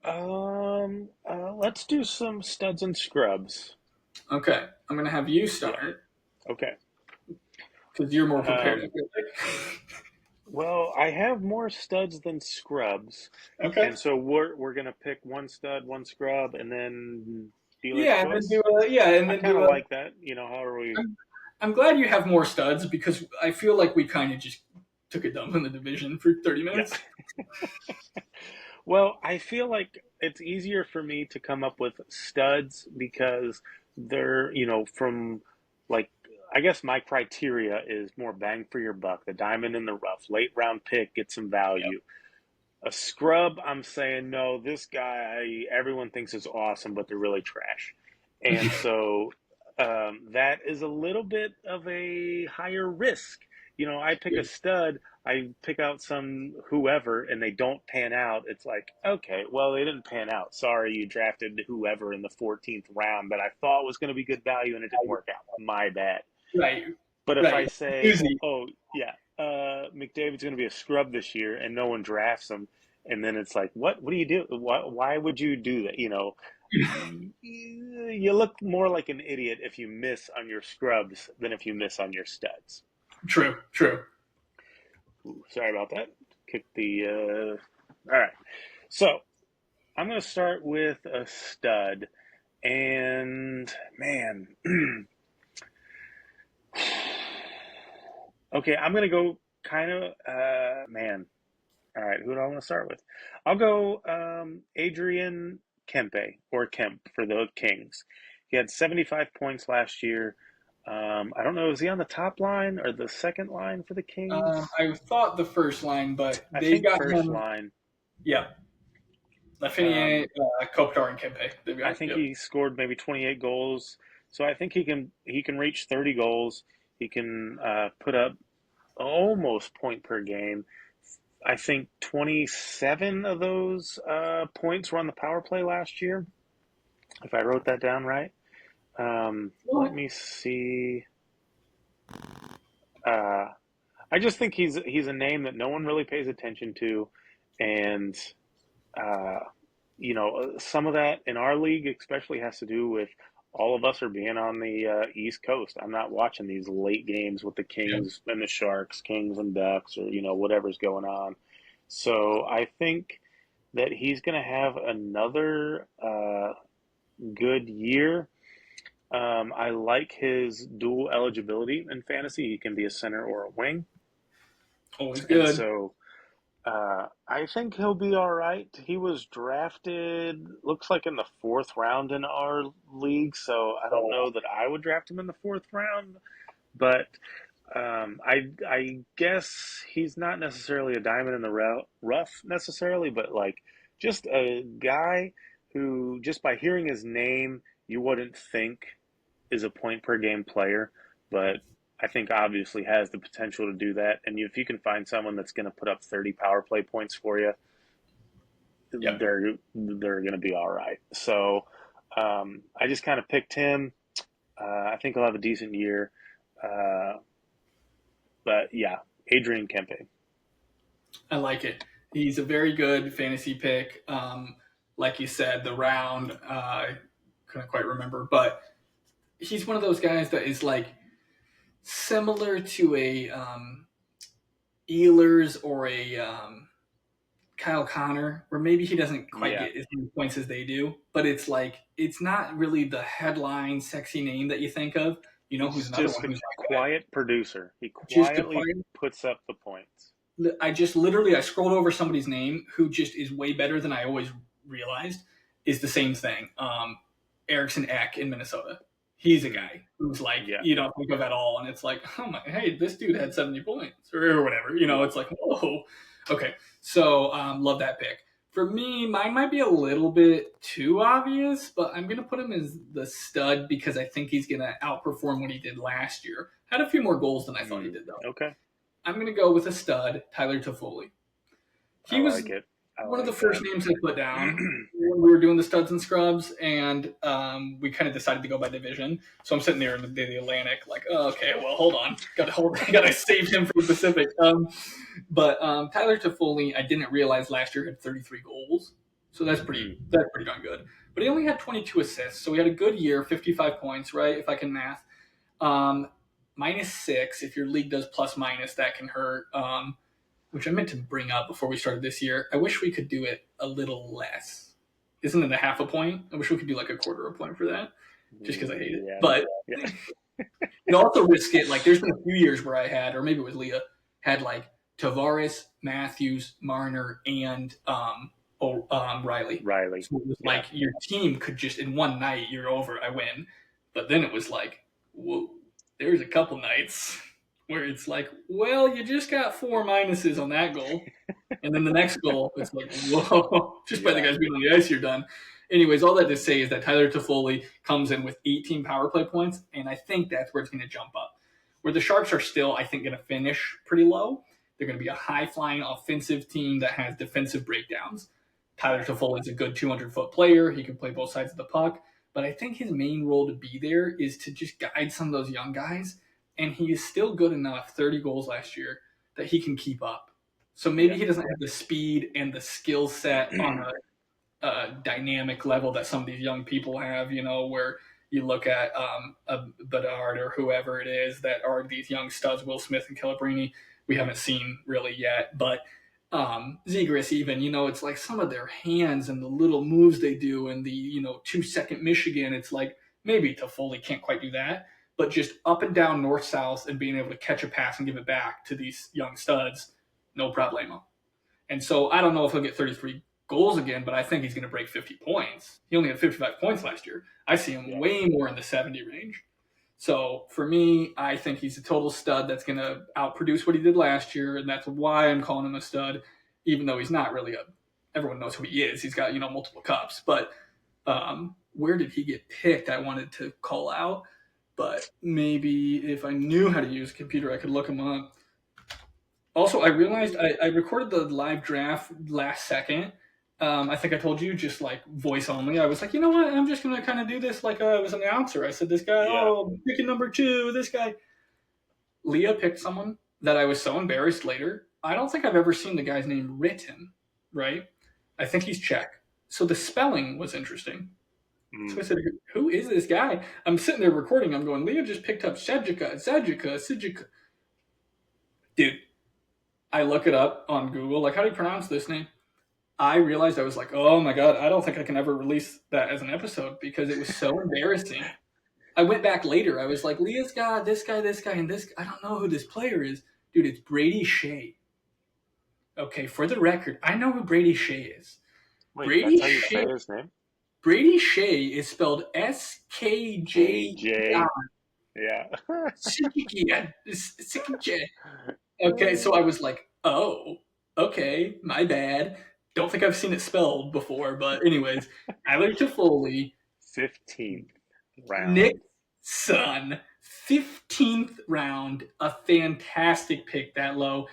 Let's do some studs and scrubs. Okay, I'm gonna have you start. Okay, because you're more prepared. Well, I have more studs than scrubs. Okay, and so we're gonna pick one stud, one scrub, and then dealer's choice. And then I kind of like that. How are we? I'm glad you have more studs because I feel like we kind of just took a dump in the division for 30 minutes. Yeah. Well, I feel like it's easier for me to come up with studs because they're, from like, I guess my criteria is more bang for your buck, the diamond in the rough, late round pick, get some value. Yep. A scrub, I'm saying, no, this guy, everyone thinks is awesome, but they're really trash. And so that is a little bit of a higher risk. I pick a stud, I pick out some whoever, and they don't pan out. It's like, okay, well, they didn't pan out. Sorry, you drafted whoever in the 14th round that I thought was going to be good value, and it didn't work out. My bad. Right. But if I say, McDavid's going to be a scrub this year, and no one drafts him, and then it's like, what do you do? Why would you do that? You look more like an idiot if you miss on your scrubs than if you miss on your studs. True. Ooh, sorry about that. Kick the. All right. So I'm going to start with a stud. And, man. Okay, I'm going to go kind of. Man. All right, who do I want to start with? I'll go Adrian Kempe, or Kemp, for the Kings. He had 75 points last year. I don't know, is he on the top line or the second line for the Kings? I thought the first line, but I think got first him. Line. Yeah. Lafreniere, Kopitar, and Kempe. I think he scored maybe 28 goals. So I think he can reach 30 goals. He can put up almost point per game. I think 27 of those points were on the power play last year, if I wrote that down right. Let me see. I just think he's a name that no one really pays attention to, and some of that in our league especially has to do with all of us are being on the East Coast. I'm not watching these late games with the Kings and the Sharks, Kings and Ducks, or whatever's going on. So I think that he's going to have another good year. I like his dual eligibility in fantasy. He can be a center or a wing. Always good. And so I think he'll be all right. He was drafted, looks like in the 4th round in our league, so I don't know that I would draft him in the 4th round. But I guess he's not necessarily a diamond in the rough necessarily, but like just a guy who, just by hearing his name, you wouldn't think is a point per game player, but I think obviously has the potential to do that. And if you can find someone that's going to put up 30 power play points for you, Yep. they're going to be all right. So I just kind of picked him. I think he'll have a decent year. Uh, but yeah, Adrian Kempe. I like it. He's a very good fantasy pick. Like you said, the round, I couldn't quite remember, but he's one of those guys that is like similar to a Ehlers or a Kyle Connor, where maybe he doesn't quite Yeah, get as many points as they do, but it's like it's not really the headline sexy name that you think of. You know who's he's another just one a who's like that? quiet producer. He Just a quietly quiet. puts up the points. I just literally I scrolled over somebody's name who just is way better than I always realized is the same thing. Erickson Eck in Minnesota. He's a Mm, guy who's like yeah, you don't think of at all, and it's like, oh my, hey, this dude had 70 points or whatever. You know, yeah. it's like, whoa, okay. So love that pick. For me, mine might be a little bit too obvious, but I'm gonna put him as the stud because I think he's gonna outperform what he did last year. Had a few more goals than I thought he Mm, did though. okay, I'm gonna go with a stud, Tyler Toffoli. I He was like it. I one of the like first that. names I put down when we were doing the studs and scrubs, and we kind of decided to go by division. So I'm sitting there in the Atlantic, like, oh, okay, well, hold on, gotta save him for the Pacific. But Tyler Toffoli, I didn't realize last year had 33 goals, so Mm, that's pretty darn good. But he only had 22 assists, so he had a good year, 55 points, right? If I can math. Um, -6. If your league does plus minus, that can hurt. Which I meant to bring up before we started this year. I wish we could do it a little less. Isn't it a half a point? I wish we could do like a quarter of a point for that, just because I hate it. yeah, But yeah. you also risk it. Like there's been a few years where I had, or maybe it was Leah, had like Tavares, Matthews, Marner, and Riley. Riley. So it was Yeah. like your team could just in one night you're over, I win. But then it was like, whoa, there's a couple nights where it's like, well, you just got four minuses on that goal. And then the next goal, it's like, whoa, just by the Yeah. guys being on the ice, you're done. Anyways, all that to say is that Tyler Toffoli comes in with 18 power play points, and I think that's where it's going to jump up. Where the Sharks are still, I think, going to finish pretty low. They're going to be a high flying offensive team that has defensive breakdowns. Tyler Toffoli is a good 200-foot player. He can play both sides of the puck. But I think his main role to be there is to just guide some of those young guys. And he is still good enough, 30 goals last year, that he can keep up. So maybe Yeah. he doesn't have the speed and the skill set on a dynamic level that some of these young people have, you know, where you look at a Bedard or whoever it is that are these young studs, Will Smith and Celebrini, we haven't seen really yet. But Zegras even, you know, it's like some of their hands and the little moves they do and the, you know, 2 second Michigan, it's like maybe Toffoli can't quite do that. But just up and down north south and being able to catch a pass and give it back to these young studs, no problemo. And so I don't know if he'll get 33 goals again, but I think he's going to break 50 points. He only had 55 points last year. I see him Yeah. way more in the 70 range. So for me, I think he's a total stud that's going to outproduce what he did last year, and that's why I'm calling him a stud, even though he's not really a. Everyone knows who he is. He's got multiple cups, but where did he get picked? I wanted to call out, but maybe if I knew how to use a computer, I could look him up. Also, I realized I recorded the live draft last second. I think I told you just like voice only. I was like, you know what? I'm just gonna kind of do this like I was an announcer. I said, this guy, Yeah. oh, I'm picking number two. This guy, Leah picked someone that I was so embarrassed later. I don't think I've ever seen the guy's name written. Right? I think he's Czech. So the spelling was interesting. So I Mm. said, who is this guy? I'm sitting there recording. I'm going, Leah just picked up Sajika. Dude, I look it up on Google. Like, how do you pronounce this name? I realized I was like, oh my God, I don't think I can ever release that as an episode because it was so embarrassing. I went back later. I was like, Leah's got this guy, and this. I don't know who this player is. Dude, it's Brady Shea. Okay, for the record, I know who Brady Shea is. Wait, Brady that's how you Shea. say his name? Brady Shea is spelled SKJEI. KJ. Yeah. Okay, so I was like, oh, okay, my bad. Don't think I've seen it spelled before, but anyways, Tyler Toffoli, 15th Nick round. Son, 15th round, a fantastic pick that low.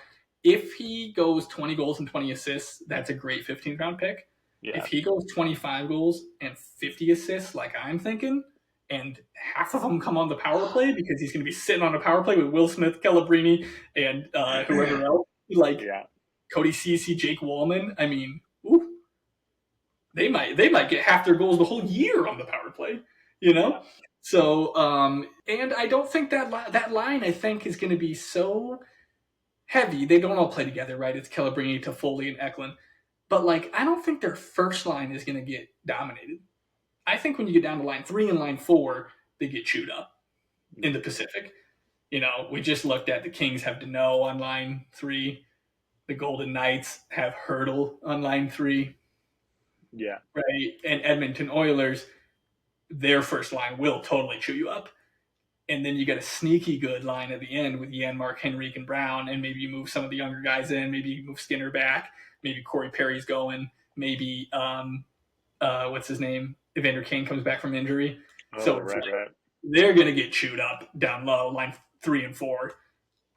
If he goes 20 goals and 20 assists, that's a great 15th round pick. Yeah. If he goes 25 goals and 50 assists, like I'm thinking, and half of them come on the power play because he's going to be sitting on a power play with Will Smith, Celebrini, and whoever else, like Yeah. Cody Ceci, Jake Wallman. I mean, ooh, they might get half their goals the whole year on the power play, you know. Yeah. So and I don't think that line I think is going to be so heavy. They don't all play together, right? It's Celebrini, Toffoli, and Eklund. But like, I don't think their first line is going to get dominated. I think when you get down to line 3 and line 4, they get chewed up in the Pacific. You know, we just looked at the Kings have Deneau on line 3. The Golden Knights have Hurdle on line 3. Yeah. Right? And Edmonton Oilers, their first line will totally chew you up. And then you get a sneaky good line at the end with Janmark, Henrique, and Brown, and maybe you move some of the younger guys in. Maybe you move Skinner back. Maybe Corey Perry's going. Maybe what's his name? Evander Kane comes back from injury. Oh, So right, right. they're going to get chewed up down low, line 3 and 4.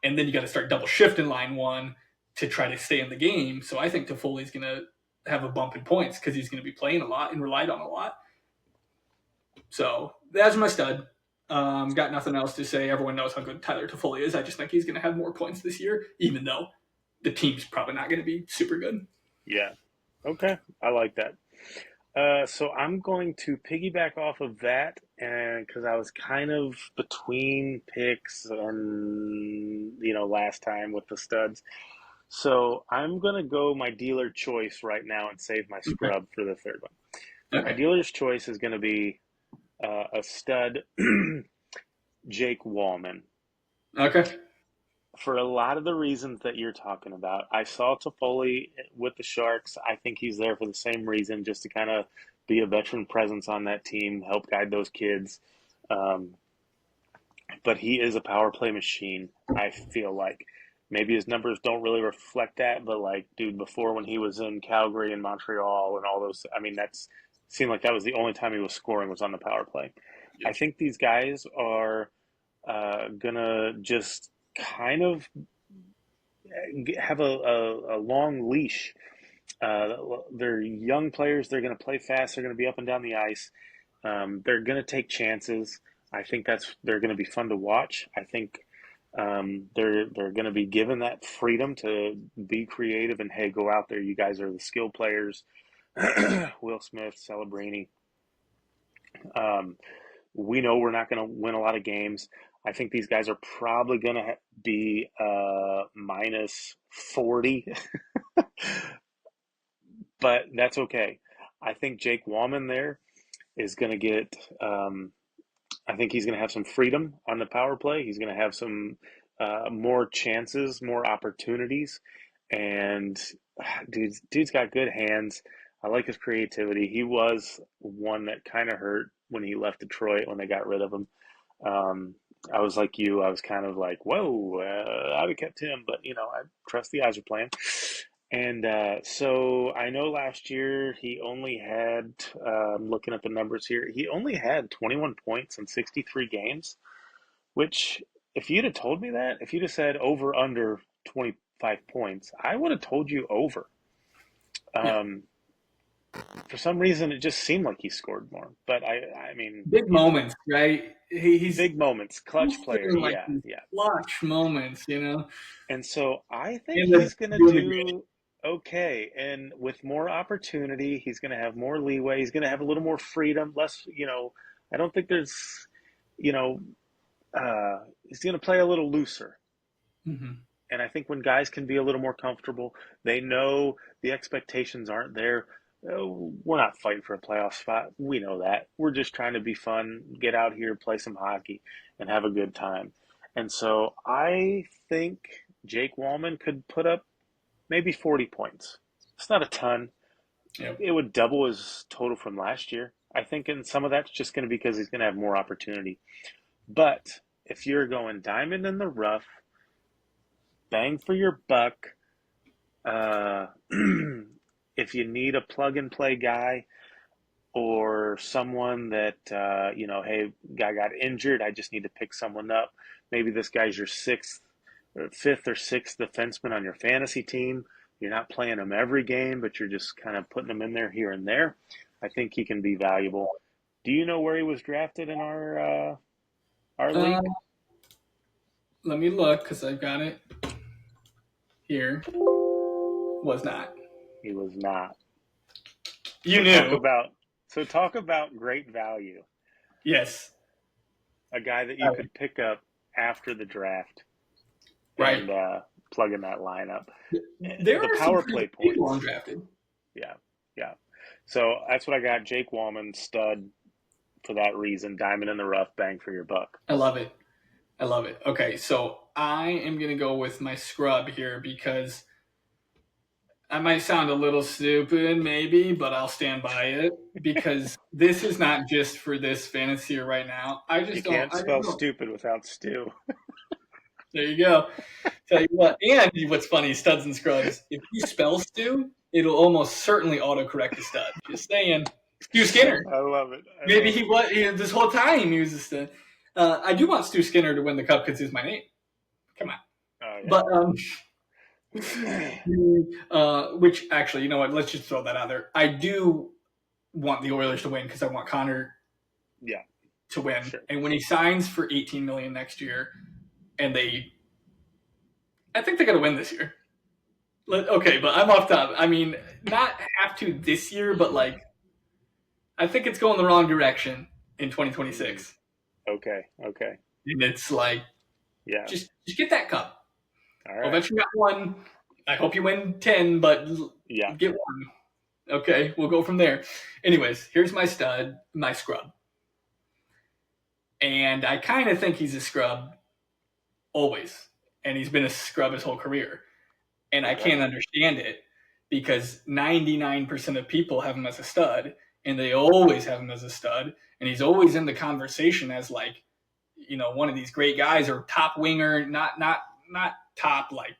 And then you got to start double shifting line 1 to try to stay in the game. So I think Toffoli's going to have a bump in points because he's going to be playing a lot and relied on a lot. So that's my stud. Got nothing else to say. Everyone knows how good Tyler Toffoli is. I just think he's going to have more points this year, even though the team's probably not going to be super good. Yeah. Okay. I like that. So I'm going to piggyback off of that, and because I was kind of between picks and last time with the studs, so I'm gonna go my dealer choice right now and save my Okay. scrub for the third one. My Okay. dealer's choice is gonna be a stud, Jake Wallman. Okay. For a lot of the reasons that you're talking about. I saw Toffoli with the Sharks. I think he's there for the same reason, just to kind of be a veteran presence on that team, help guide those kids. Um, but he is a power play machine, I feel like. Maybe his numbers don't really reflect that, but like, dude, before when he was in Calgary and Montreal and all those, I mean, that's seemed like that was the only time he was scoring was on the power play. I Yep. think these guys are gonna just kind of have a long leash. They're young players. They're going to play fast. They're going to be up and down the ice. They're going to take chances. I think they're going to be fun to watch. I think they're going to be given that freedom to be creative and hey, go out there. You guys are the skill players. Will Smith, Celebrini. Um, we know we're not going to win a lot of games. I think these guys are probably going to be minus 40, but that's okay. I think Jake Wallman there is going to get, I think he's going to have some freedom on the power play. He's going to have some more chances, more opportunities. And dude's got good hands. I like his creativity. He was one that kind of hurt when he left Detroit when they got rid of him. Um, I was like you. I was kind of like, whoa, I'd have kept him, but I trust the eyes are playing. And so I know last year he only had, looking at the numbers here, he only had 21 points in 63 games, which if you'd have told me that, if you'd have said over under 25 points, I would have told you over. Yeah. Um, for some reason, it just seemed like he scored more. But I mean, Big moments, right? He's big moments, clutch player. doing like Yeah, these yeah. clutch moments, you know, And so I think and then he's going to doing the game. do okay. And with more opportunity, he's going to have more leeway. He's going to have a little more freedom, less, I don't think there's, you know, he's going to play a little looser. Mm-hmm. And I think when guys can be a little more comfortable, they know the expectations aren't there. We're not fighting for a playoff spot. We know that. We're just trying to be fun, get out here, play some hockey, and have a good time. And so I think Jake Wallman could put up maybe 40 points. It's not a ton. Yep. It would double his total from last year. I think, and some of that's just going to be because he's going to have more opportunity. But if you're going diamond in the rough, bang for your buck, uh, if you need a plug and play guy or someone that, hey, guy got injured, I just need to pick someone up. Maybe this guy's your fifth or sixth defenseman on your fantasy team. You're not playing him every game, but you're just kind of putting him in there here and there. I think he can be valuable. Do you know where he was drafted in our Uh, league? let me look because I've got it here. Was not. He was not. You So knew. talk about great value. Yes. A guy that you could pick up after the draft Right. and plug in that lineup. There The are some power pretty play people points. undrafted. Yeah, yeah. So that's what I got. Jake Wallman, stud for that reason. Diamond in the rough, bang for your buck. I love it. I love it. Okay, so I am going to go with my scrub here because I might sound a little stupid, maybe, but I'll stand by it because this is not just for this fantasy right now. You can't I just spell don't. stupid without stew. There you go. Tell you what, and what's funny, studs and scrubs. If you spell Stu, it'll almost certainly autocorrect to stud. Just saying. Stu Skinner. I love it. Maybe he was this whole time he was a stud. I do want Stu Skinner to win the cup because he's my name. Come on. Oh, yeah. But which actually, you know what? Let's just throw that out there. I do want the Oilers to win because I want Connor to win. Sure. And when he signs for $18 million next year, and I think they got to win this year. Okay, but I'm off top. I mean, not have to this year, but like, I think it's going the wrong direction in 2026. Okay. And it's like, Yeah. just get that cup. All right. Ovechkin got one. I hope you win 10, but get one. Okay, we'll go from there. Anyways, here's my stud, my scrub. And I kind of think he's a scrub always. And he's been a scrub his whole career. And I can't understand it because 99% of people have him as a stud, and they always have him as a stud. And he's always in the conversation as like, one of these great guys or top winger, not top like,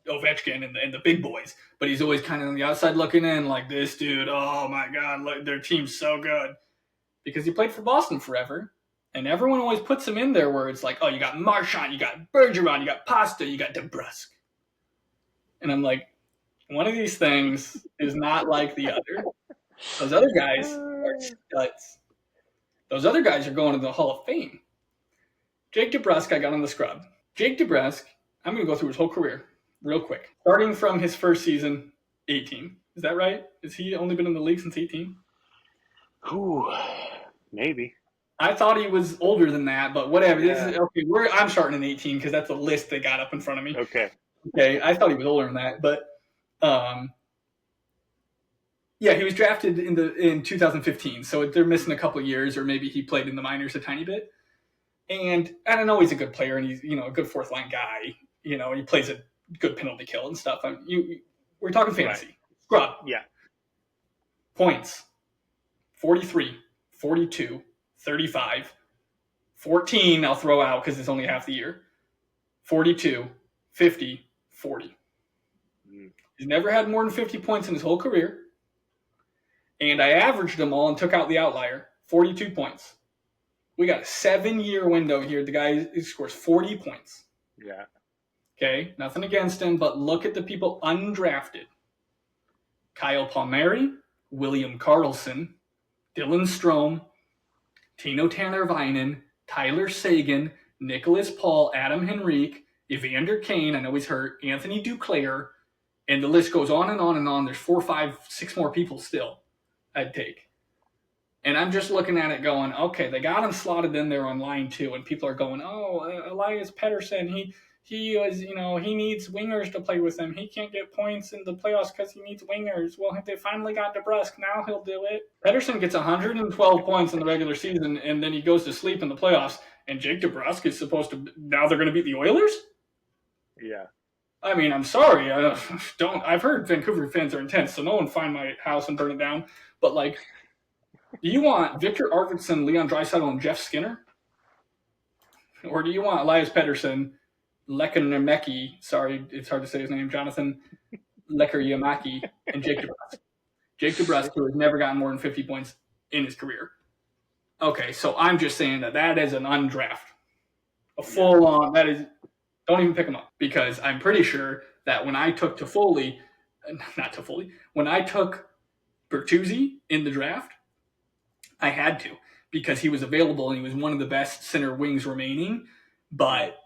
Ovechkin and the big boys, but he's always kind of on the outside looking in like this dude. Oh my God, look, their team's so good because he played for Boston forever. And everyone always puts him in there where it's like, oh, you got Marchand, you got Bergeron, you got Pasta, you got DeBrusk. And I'm like, one of these things is not like the other. Those other guys are studs. Those other guys are going to the Hall of Fame. Jake DeBrusk, I got on the scrub. Jake DeBrusk, I'm going to go through his whole career real quick. Starting from his first season, 18. Is that right? Has he only been in the league since 18? Ooh, maybe. I thought he was older than that, but whatever. Yeah. I'm starting in 18 because that's a list they got up in front of me. Okay, I thought he was older than that, but he was drafted in 2015, so they're missing a couple of years, or maybe he played in the minors a tiny bit. And I don't know, he's a good player, and he's a good fourth line guy. He plays a good penalty kill and stuff. We're talking fantasy. Right. Scrub. Yeah. Points: 43, 42, 35, 14. I'll throw out because it's only half the year. 42, 50, 40. He's never had more than 50 points in his whole career. And I averaged them all and took out the outlier. 42 points. We got a 7-year window here. The guy scores 40 points. Yeah. Okay, nothing against him, but look at the people undrafted. Kyle Palmieri, William Karlsson, Dylan Stroum, Tino Tannervainen, Tyler Seguin, Nicholas Paul, Adam Henrique, Evander Kane, I know he's hurt, Anthony Duclair, and the list goes on and on and on. There's 4, 5, 6 more people still I'd take. And I'm just looking at it going, okay, they got him slotted in there on line 2, and people are going, oh, Elias Pettersson, he was, he needs wingers to play with him. He can't get points in the playoffs because he needs wingers. Well, they finally got DeBrusk. Now he'll do it. Pettersson gets 112 points in the regular season, and then he goes to sleep in the playoffs. And Jake DeBrusk is supposed to, now they're going to beat the Oilers? Yeah. I mean, I'm sorry. I've heard Vancouver fans are intense, so no one find my house and burn it down. But, do you want Victor Arvidsson, Leon Draisaitl, and Jeff Skinner? Or do you want Elias Pettersson, Lekkernmäki, sorry, it's hard to say his name, Jonathan Lecker Yamaki, and Jake DeBrusk. Jake DeBrusk, who has never gotten more than 50 points in his career. Okay, so I'm just saying that is an undraft. A full-on, that is, don't even pick him up. Because I'm pretty sure that when I took when I took Bertuzzi in the draft, I had to because he was available and he was one of the best center wings remaining. But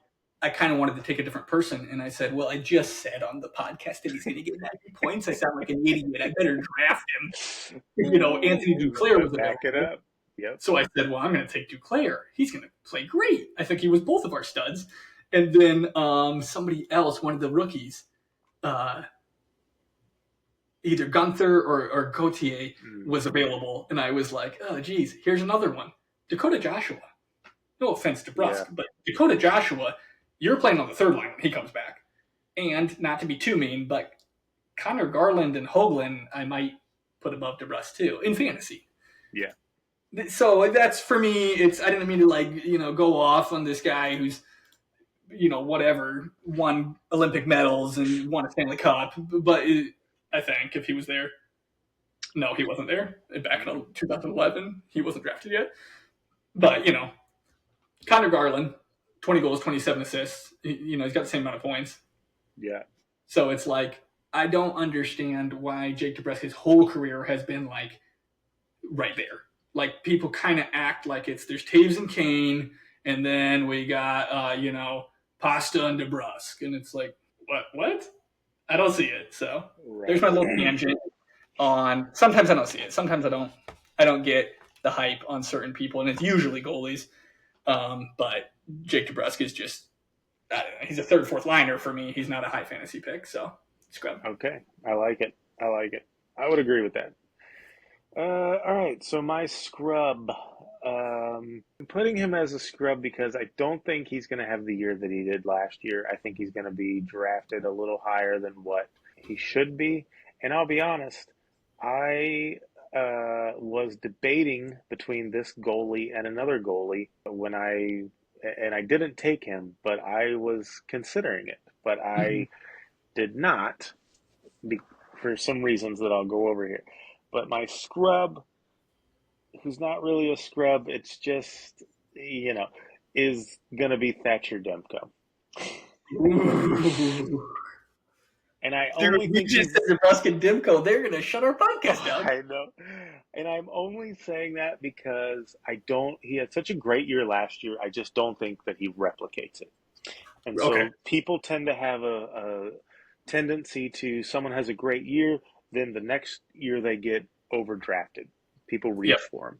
I kind of wanted to take a different person. And I said, well, I just said on the podcast that he's going to get 90 points. I sound like an idiot. I better draft him. Anthony Duclair was available. Back it up. Yep. So I said, well, I'm going to take Duclair. He's going to play great. I think he was both of our studs. And then somebody else, one of the rookies, either Gunther or Gauthier was available. And I was like, oh, geez, here's another one. Dakota Joshua. No offense to Brusk, but Dakota Joshua, you're playing on the third line when he comes back. And not to be too mean, but Connor Garland and Hoagland, I might put above DeBrusk too, in fantasy. Yeah. So that's, for me, I didn't mean to go off on this guy who's, whatever, won Olympic medals and won a Stanley Cup. But I think if he was there, no, he wasn't there. Back in 2011, he wasn't drafted yet. But, Connor Garland, 20 goals, 27 assists. He's got the same amount of points. Yeah. So it's like, I don't understand why Jake DeBrusk, his whole career, has been right there. Like, people kind of act like there's Taves and Kane, and then we got, Pasta and DeBrusk. And it's like, what? I don't see it. So There's my little tangent on, sometimes I don't see it. Sometimes I don't get the hype on certain people, and it's usually goalies. But Jake DeBrusk is just, I don't know, he's a third, fourth liner for me. He's not a high fantasy pick, so scrub. Okay, I like it. I would agree with that. All right, so my scrub. I'm putting him as a scrub because I don't think he's going to have the year that he did last year. I think he's going to be drafted a little higher than what he should be. And I'll be honest, I was debating between this goalie and another goalie and I didn't take him, but I was considering it. But I did not, for some reasons that I'll go over here. But my scrub, who's not really a scrub, it's just, is going to be Thatcher Demko. And I only think you just said DeBrusk and Demko, they're going to shut our podcast down. I know. And I'm only saying that because he had such a great year last year. I just don't think that he replicates it. And so people tend to have a tendency to, someone has a great year, then the next year they get overdrafted. People reach for him.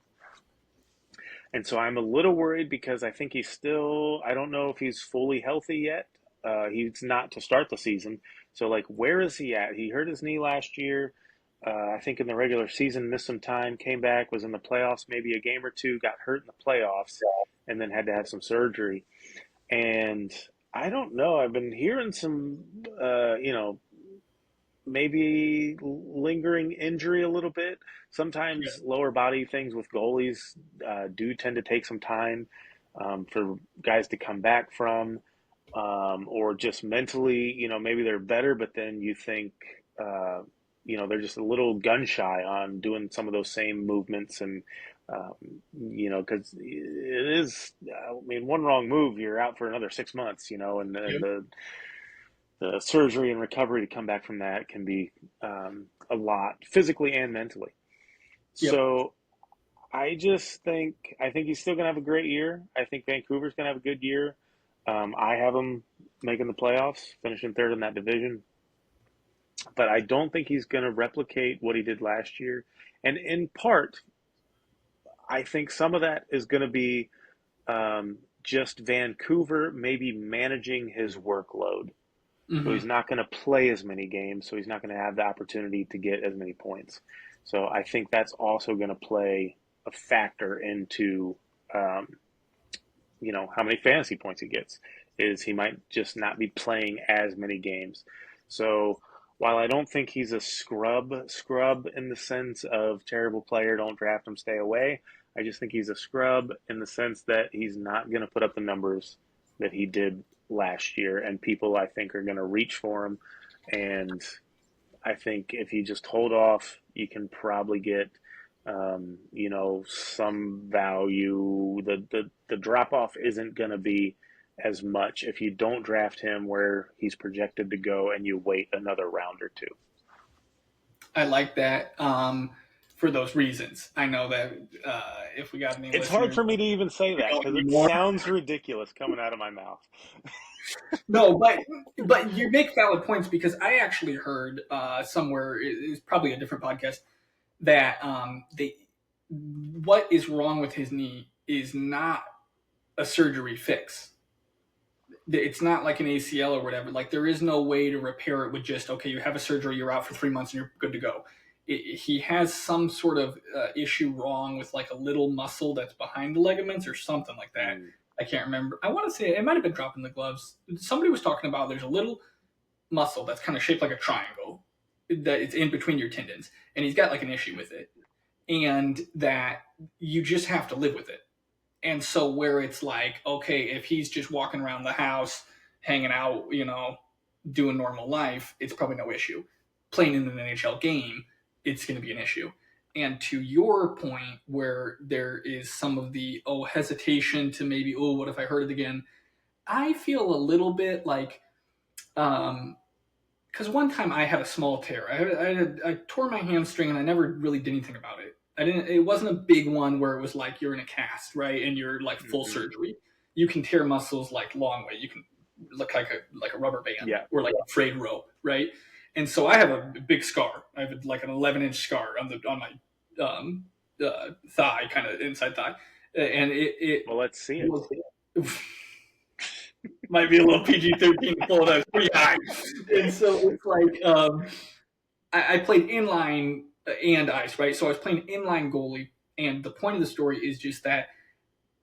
And so I'm a little worried because I think I don't know if he's fully healthy yet. He's not to start the season. So, where is he at? He hurt his knee last year. I think in the regular season, missed some time, came back, was in the playoffs, maybe a game or two, got hurt in the playoffs, and then had to have some surgery. And I don't know. I've been hearing some, maybe lingering injury a little bit. Sometimes lower body things with goalies do tend to take some time for guys to come back from, or just mentally, maybe they're better, but then you think, they're just a little gun shy on doing some of those same movements. And, because it is, one wrong move, you're out for another 6 months, and the surgery and recovery to come back from that can be a lot, physically and mentally. Yep. So I think he's still going to have a great year. I think Vancouver's going to have a good year. I have him making the playoffs, finishing third in that division. But I don't think he's going to replicate what he did last year. And in part, I think some of that is going to be just Vancouver maybe managing his workload. Mm-hmm. So he's not going to play as many games, so he's not going to have the opportunity to get as many points. So I think that's also going to play a factor into, how many fantasy points he gets, is he might just not be playing as many games. So while I don't think he's a scrub in the sense of terrible player, don't draft him, stay away, I just think he's a scrub in the sense that he's not going to put up the numbers that he did last year, and people I think are going to reach for him, and I think if you just hold off, you can probably get, some value. The drop off isn't going to be as much if you don't draft him where he's projected to go and you wait another round or two. I like that for those reasons. I know that if we got any It's hard listeners, for me to even say that because it anymore. sounds ridiculous coming out of my mouth. No, but you make valid points because I actually heard somewhere, it's probably a different podcast, that what is wrong with his knee is not a surgery fix. It's not like an ACL or whatever. Like there is no way to repair it with just, okay, you have a surgery, you're out for 3 months and you're good to go. He has some sort of issue wrong with like a little muscle that's behind the ligaments or something like that. I can't remember. I want to say it might have been dropping the gloves. Somebody was talking about there's a little muscle that's kind of shaped like a triangle that it's in between your tendons, and he's got like an issue with it, and that you just have to live with it. And so where it's like, okay, if he's just walking around the house, hanging out, doing normal life, it's probably no issue. Playing in an NHL game, it's going to be an issue. And to your point, where there is some of the hesitation to maybe, what if I hurt it again? I feel a little bit like, because one time I had a small tear. I tore my hamstring and I never really did anything about it. It wasn't a big one where it was like you're in a cast, right, and you're like full surgery. You can tear muscles like long way. You can look like a rubber band, or like a frayed rope, right? And so I have a big scar. I have like an 11-inch scar on my thigh, kind of inside thigh, and it. Well, let's see it. Might be a little PG-13 to pull it out. It's pretty high, and so it's like I played inline and ice, right? So I was playing inline goalie, and the point of the story is just that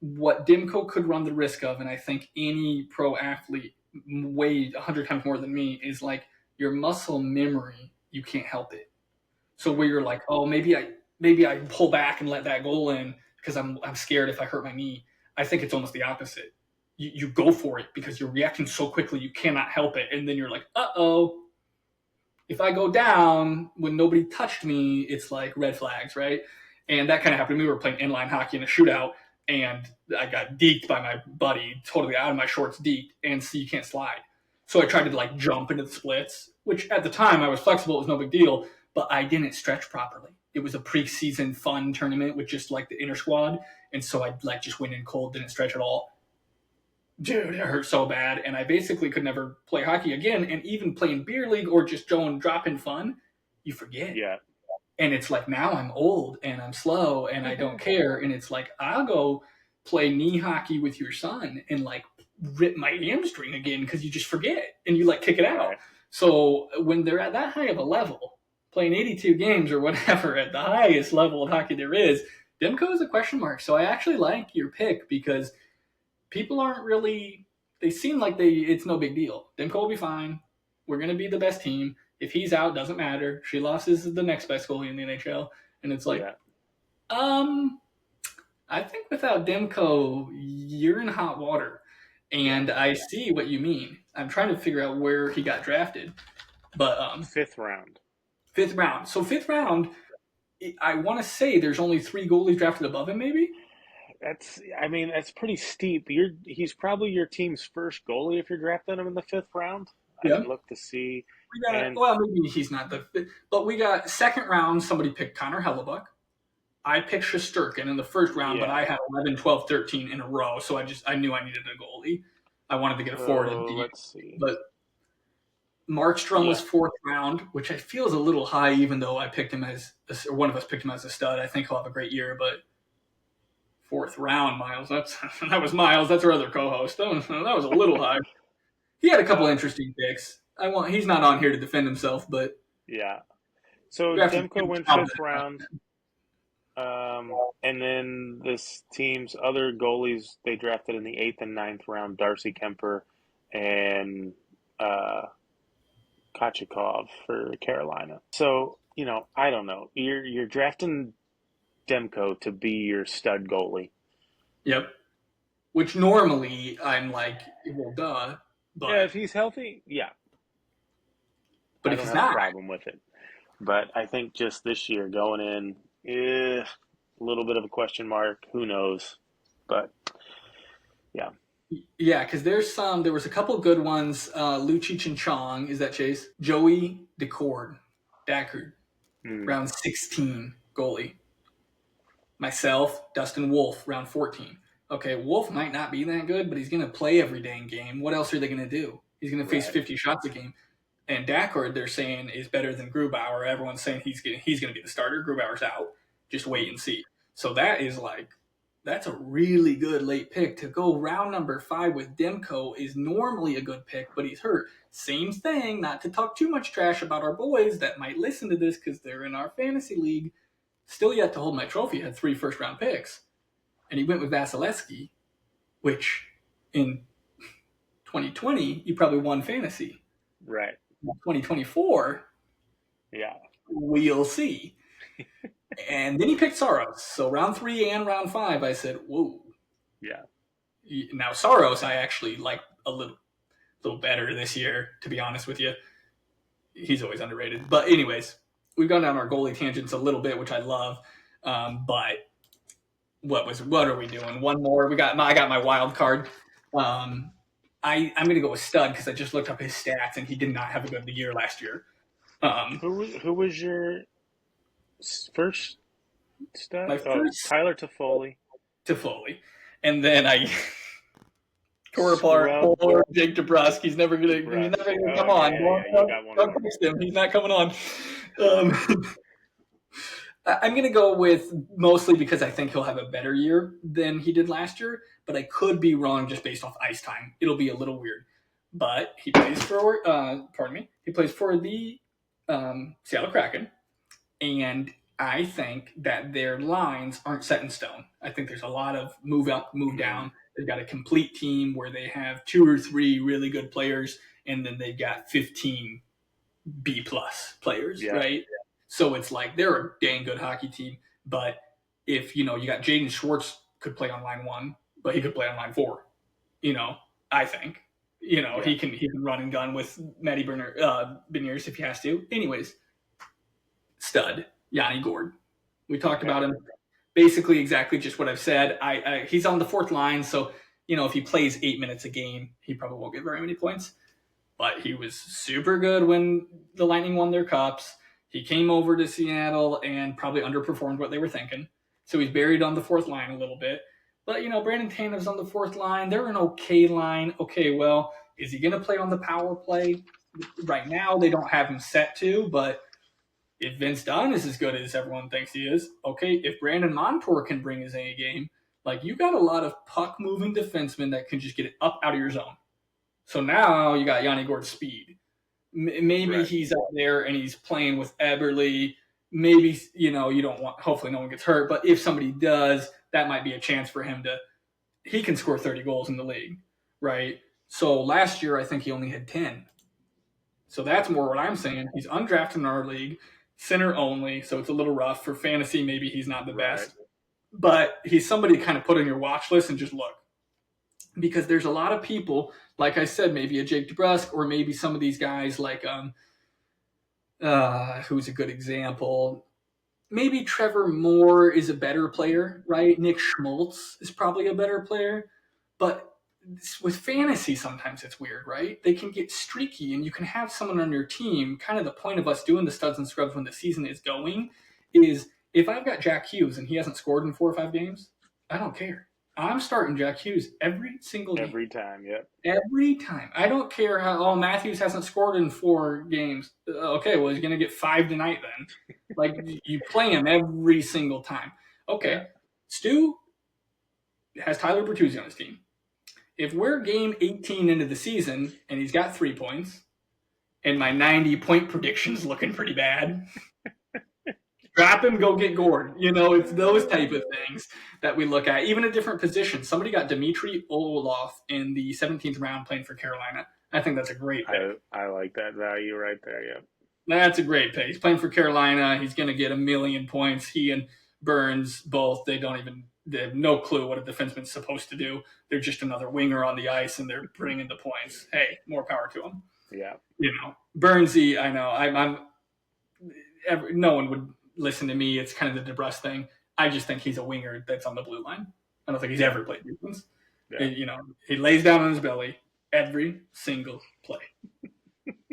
what Demko could run the risk of, and I think any pro athlete way 100 times more than me, is like your muscle memory. You can't help it. So where you're like, oh, maybe I pull back and let that goal in because I'm scared if I hurt my knee. I think it's almost the opposite. You go for it because you're reacting so quickly you cannot help it, and then you're like, uh-oh. If I go down when nobody touched me, it's like red flags, right? And that kind of happened to me. We were playing inline hockey in a shootout, and I got deked by my buddy, totally out of my shorts, deked, and so you can't slide. So I tried to like jump into the splits, which at the time I was flexible, it was no big deal, but I didn't stretch properly. It was a preseason fun tournament with just like the inner squad, and so I like just went in cold, didn't stretch at all. Dude, it hurt so bad, and I basically could never play hockey again. And even playing beer league or just going dropping fun, you forget. Yeah. And it's like now I'm old and I'm slow and I don't care. And it's like I'll go play knee hockey with your son and like rip my hamstring again because you just forget and you like kick it out. Right. So when they're at that high of a level, playing 82 games or whatever at the highest level of hockey there is, Demko is a question mark. So I actually like your pick because people aren't really, they seem like it's no big deal. Demko will be fine. We're going to be the best team. If he's out, doesn't matter. Shelos is the next best goalie in the NHL. And it's like, I think without Demko, you're in hot water. And I see what you mean. I'm trying to figure out where he got drafted. But fifth round. So fifth round, I want to say there's only 3 goalies drafted above him, maybe? That's pretty steep. He's probably your team's first goalie if you're drafting him in the 5th round. I didn't look to see. Well, maybe he's not but we got second round, somebody picked Connor Hellebuck. I picked Shesterkin in the first round, but I had 11, 12, 13 in a row, so I knew I needed a goalie. I wanted to get a forward and deep. Let's see. But Markstrom was 4th round, which I feel is a little high, even though I picked him or one of us picked him as a stud. I think he'll have a great year, but 4th round, Miles. That was Miles. That's our other co-host. That was a little high. He had a couple interesting picks. He's not on here to defend himself, but yeah. So Demko went 5th round, and then this team's other goalies they drafted in the 8th and 9th round: Darcy Kemper and Kochikov for Carolina. So I don't know. You're drafting Demko to be your stud goalie. Yep. Which normally I'm like, well, duh. But yeah, if he's healthy, yeah. But if he's not, problem with it. But I think just this year going in, a little bit of a question mark. Who knows? But yeah. Yeah, because there was a couple good ones. Lucic and Chong, is that Chase? Joey Daccord, Mm, round 16, goalie. Myself, Dustin Wolf, round 14. Okay, Wolf might not be that good, but he's going to play every dang game. What else are they going to do? He's going to face right. 50 shots a game. And Daccord, they're saying, is better than Grubauer. Everyone's saying he's going to be the starter. Grubauer's out. Just wait and see. So that's a really good late pick. To go round number 5 with Demko is normally a good pick, but he's hurt. Same thing, not to talk too much trash about our boys that might listen to this because they're in our fantasy league. Still yet to hold my trophy, had 3 first-round picks. And he went with Vasilevsky, which in 2020, you probably won fantasy. Right. 2024, yeah, we'll see. And then he picked Saros. So round 3 and round 5, I said, whoa. Yeah. Now Saros, I actually like a little better this year, to be honest with you. He's always underrated. But anyways, we've gone down our goalie tangents a little bit, which I love. But what are we doing? One more. I got my wild card. I'm going to go with Stud because I just looked up his stats and he did not have a good year last year. Who was your first stud? My first Tyler Toffoli. And then I tore apart poor Jake DeBrusk. He's never gonna come on. Don't text him. He's not coming on. I'm gonna go with mostly because I think he'll have a better year than he did last year, but I could be wrong just based off ice time. It'll be a little weird. But he plays for He plays for the Seattle Kraken, and I think that their lines aren't set in stone. I think there's a lot of move up, move down. They've got a complete team where they have 2 or 3 really good players, and then they've got 15 B plus players, right? So it's like they're a dang good hockey team. But if you got Jaden Schwartz could play on line 1, but he could play on line 4. I think he can run and gun with Matty Beniers if he has to. Anyways, Stud. Yanni Gourde. We talked about him. Basically, exactly just what I've said. He's on the 4th line, so if he plays 8 minutes a game, he probably won't get very many points. But he was super good when the Lightning won their cups. He came over to Seattle and probably underperformed what they were thinking. So he's buried on the 4th line a little bit. But Brandon Tanev's on the 4th line. They're an okay line. Okay, well, is he going to play on the power play? Right now, they don't have him set to, but if Vince Dunn is as good as everyone thinks he is, okay, if Brandon Montour can bring his A game, you got a lot of puck-moving defensemen that can just get it up out of your zone. So now you got Yanni Gourde's speed. Maybe he's out there and he's playing with Eberle. Maybe, you don't want – hopefully no one gets hurt. But if somebody does, that might be a chance for him to – he can score 30 goals in the league, right? So last year I think he only had 10. So that's more what I'm saying. He's undrafted in our league. Center only, so it's a little rough. For fantasy, maybe he's not the best. But he's somebody to kind of put on your watch list and just look. Because there's a lot of people, like I said, maybe a Jake DeBrusk, or maybe some of these guys like, who's a good example? Maybe Trevor Moore is a better player, right? Nick Schmaltz is probably a better player. But with fantasy, sometimes it's weird, right? They can get streaky, and you can have someone on your team. Kind of the point of us doing the studs and scrubs when the season is going is if I've got Jack Hughes and he hasn't scored in 4 or 5 games, I don't care. I'm starting Jack Hughes every single game. Every time, yep. Every time. I don't care how, Matthews hasn't scored in 4 games. Okay, well, he's going to get 5 tonight then. You play him every single time. Okay. Yeah. Stu has Tyler Bertuzzi on his team. If we're game 18 into the season and he's got 3 points and my 90-point prediction's looking pretty bad, drop him, go get Gourde. It's those type of things that we look at. Even a different position. Somebody got Dmitry Orlov in the 17th round playing for Carolina. I think that's a great pick. I like that value right there, yeah. That's a great pick. He's playing for Carolina. He's going to get 1,000,000 points. He and Burns both, they have no clue what a defenseman's supposed to do. They're just another winger on the ice, and they're bringing the points. Hey, more power to them. Yeah. Burnsy, I know. no one would listen to me. It's kind of the DeBrusk thing. I just think he's a winger that's on the blue line. I don't think he's ever played defense. Yeah. He lays down on his belly every single play.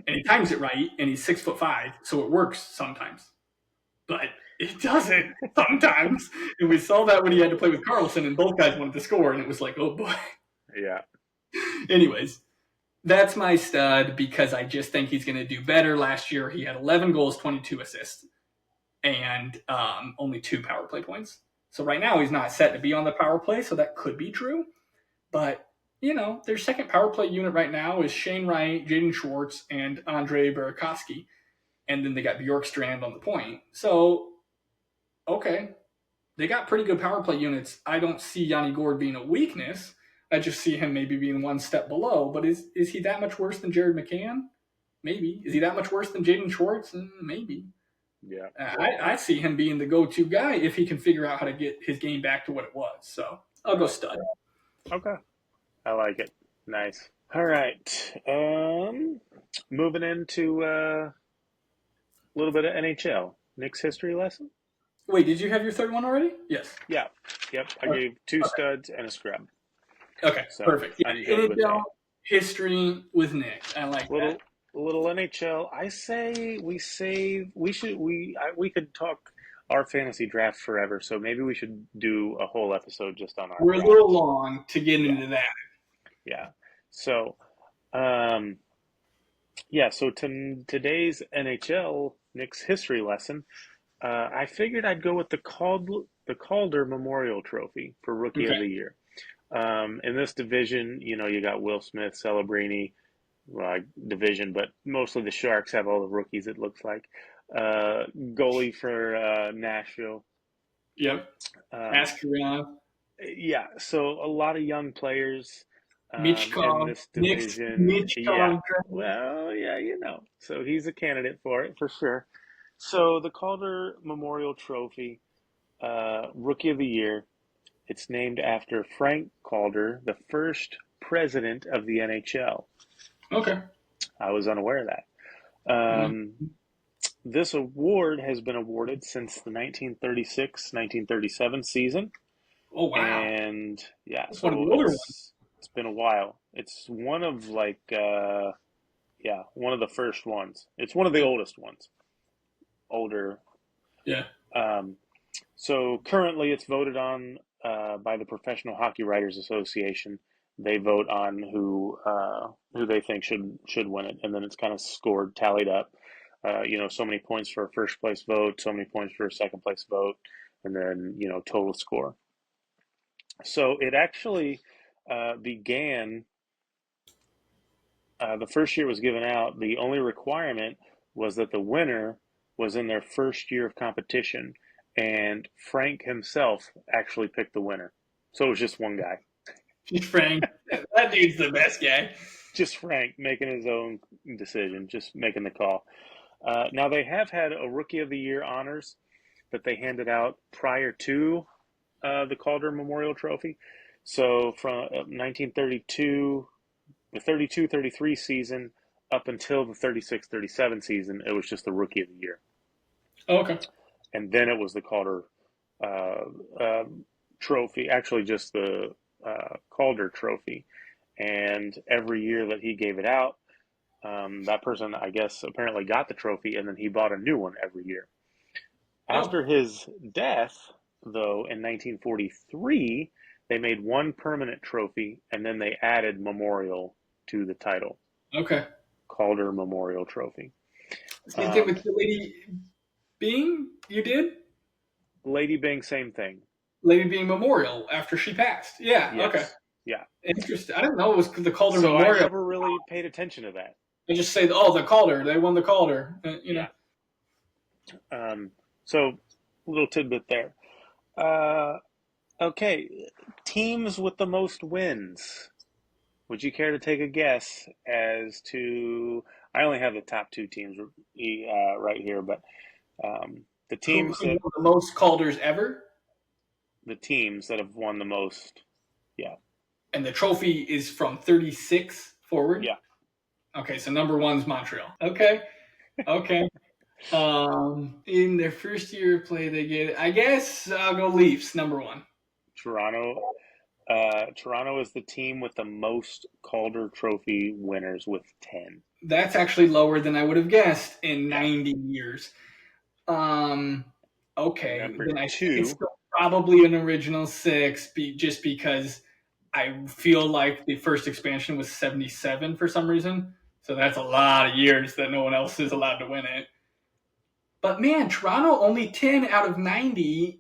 And he times it right, and he's 6'5", so it works sometimes. But it doesn't sometimes. And we saw that when he had to play with Carlson, and both guys wanted to score, and it was like, oh boy. Yeah. Anyways, that's my stud because I just think he's going to do better. Last year, he had 11 goals, 22 assists, and only 2 power play points. So right now, he's not set to be on the power play, so that could be true. But their second power play unit right now is Shane Wright, Jaden Schwartz, and Andre Burakovsky. And then they got Bjorkstrand on the point. So, okay. They got pretty good power play units. I don't see Yanni Gourde being a weakness. I just see him maybe being one step below. But is he that much worse than Jared McCann? Maybe. Is he that much worse than Jaden Schwartz? Maybe. Yeah. I see him being the go-to guy if he can figure out how to get his game back to what it was. So, I'll go stud. Okay. I like it. Nice. All right. Moving into a little bit of NHL. Nick's history lesson? Wait, did you have your third one already? Yes. Yeah. Yep. I gave 2 studs and a scrub. Okay, so perfect. Yeah, NHL history with Nick. I like that. Little NHL. I say we could talk our fantasy draft forever, so maybe we should do a whole episode just on our We're draft. A little long to get into that. Yeah. So, so today's NHL Nick's history lesson, I figured I'd go with the Calder Memorial Trophy for Rookie of the Year. In this division, you got Will Smith, Celebrini, division, but mostly the Sharks have all the rookies, it looks like. Goalie for Nashville. Yep. Askarov. Yeah, so a lot of young players in this division. Well, yeah, So he's a candidate for it, for sure. So the Calder Memorial Trophy, Rookie of the Year, it's named after Frank Calder, the first president of the NHL. Okay. I was unaware of that. This award has been awarded since the 1936-1937 season. Oh, wow. And, yeah, it's one of the older ones. It's been a while. It's one of, one of the first ones. It's one of the oldest ones. Older. Yeah. So currently it's voted on by the Professional Hockey Writers Association. They vote on who they think should win it, and then it's kind of scored, tallied up. So many points for a first place vote, so many points for a second place vote, and then total score. So it actually began. The first year it was given out. The only requirement was that the winner was in their first year of competition, and Frank himself actually picked the winner. So it was just one guy. Frank, that dude's the best guy. Just Frank making his own decision, just making the call. Now they have had a Rookie of the Year honors that they handed out prior to the Calder Memorial Trophy. So from 1932, the 32-33 season up until the 36-37 season, it was just the Rookie of the Year. Okay. And then it was the Calder Trophy, actually just the Calder Trophy. And every year that he gave it out, that person, I guess, apparently got the trophy, and then he bought a new one every year. After his death, though, in 1943, they made one permanent trophy, and then they added memorial to the title. Okay. Calder Memorial Trophy. Same thing with the Lady Byng, you did? Lady Byng, same thing. Lady Byng Memorial after she passed. Yeah, yes. Okay. Yeah. Interesting. I didn't know it was the Calder Memorial. I never really paid attention to that. They just say, the Calder. They won the Calder. Yeah. So, a little tidbit there. Okay. Teams with the most wins. Would you care to take a guess as to... I only have the top 2 teams right here, but the teams that... the most Calders ever? The teams that have won the most, yeah. And the trophy is from 36 forward? Yeah. Okay, so number 1's Montreal. Okay. In their first year of play, they get. I guess I'll go Leafs #1. Toronto. Toronto is the team with the most Calder Trophy winners with 10. That's actually lower than I would have guessed in Yeah. 90 years. Um, okay, Number then I think it's 2. still probably an original 6, just because I feel like the first expansion was 77 for some reason. So that's a lot of years that no one else is allowed to win it. But man, Toronto only 10 out of 90.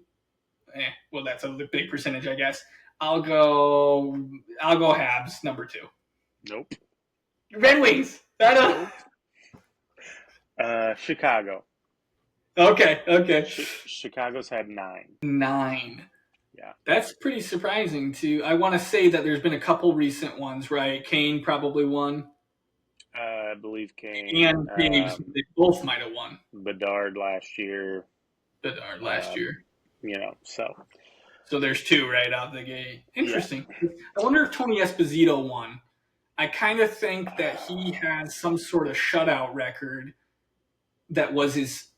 Well, that's a big percentage, I guess. I'll go Habs #2. Nope. Red Wings. Nope. Chicago. Okay. Chicago's had 9. 9. Yeah. That's pretty surprising too. I want to say that there's been a couple recent ones, right? Kane probably won. I believe Kane. And Taves, they both might have won. Bedard last year. Last year. So there's 2 right out the gate. Interesting. Yeah. I wonder if Tony Esposito won. I kind of think that he has some sort of shutout record that was his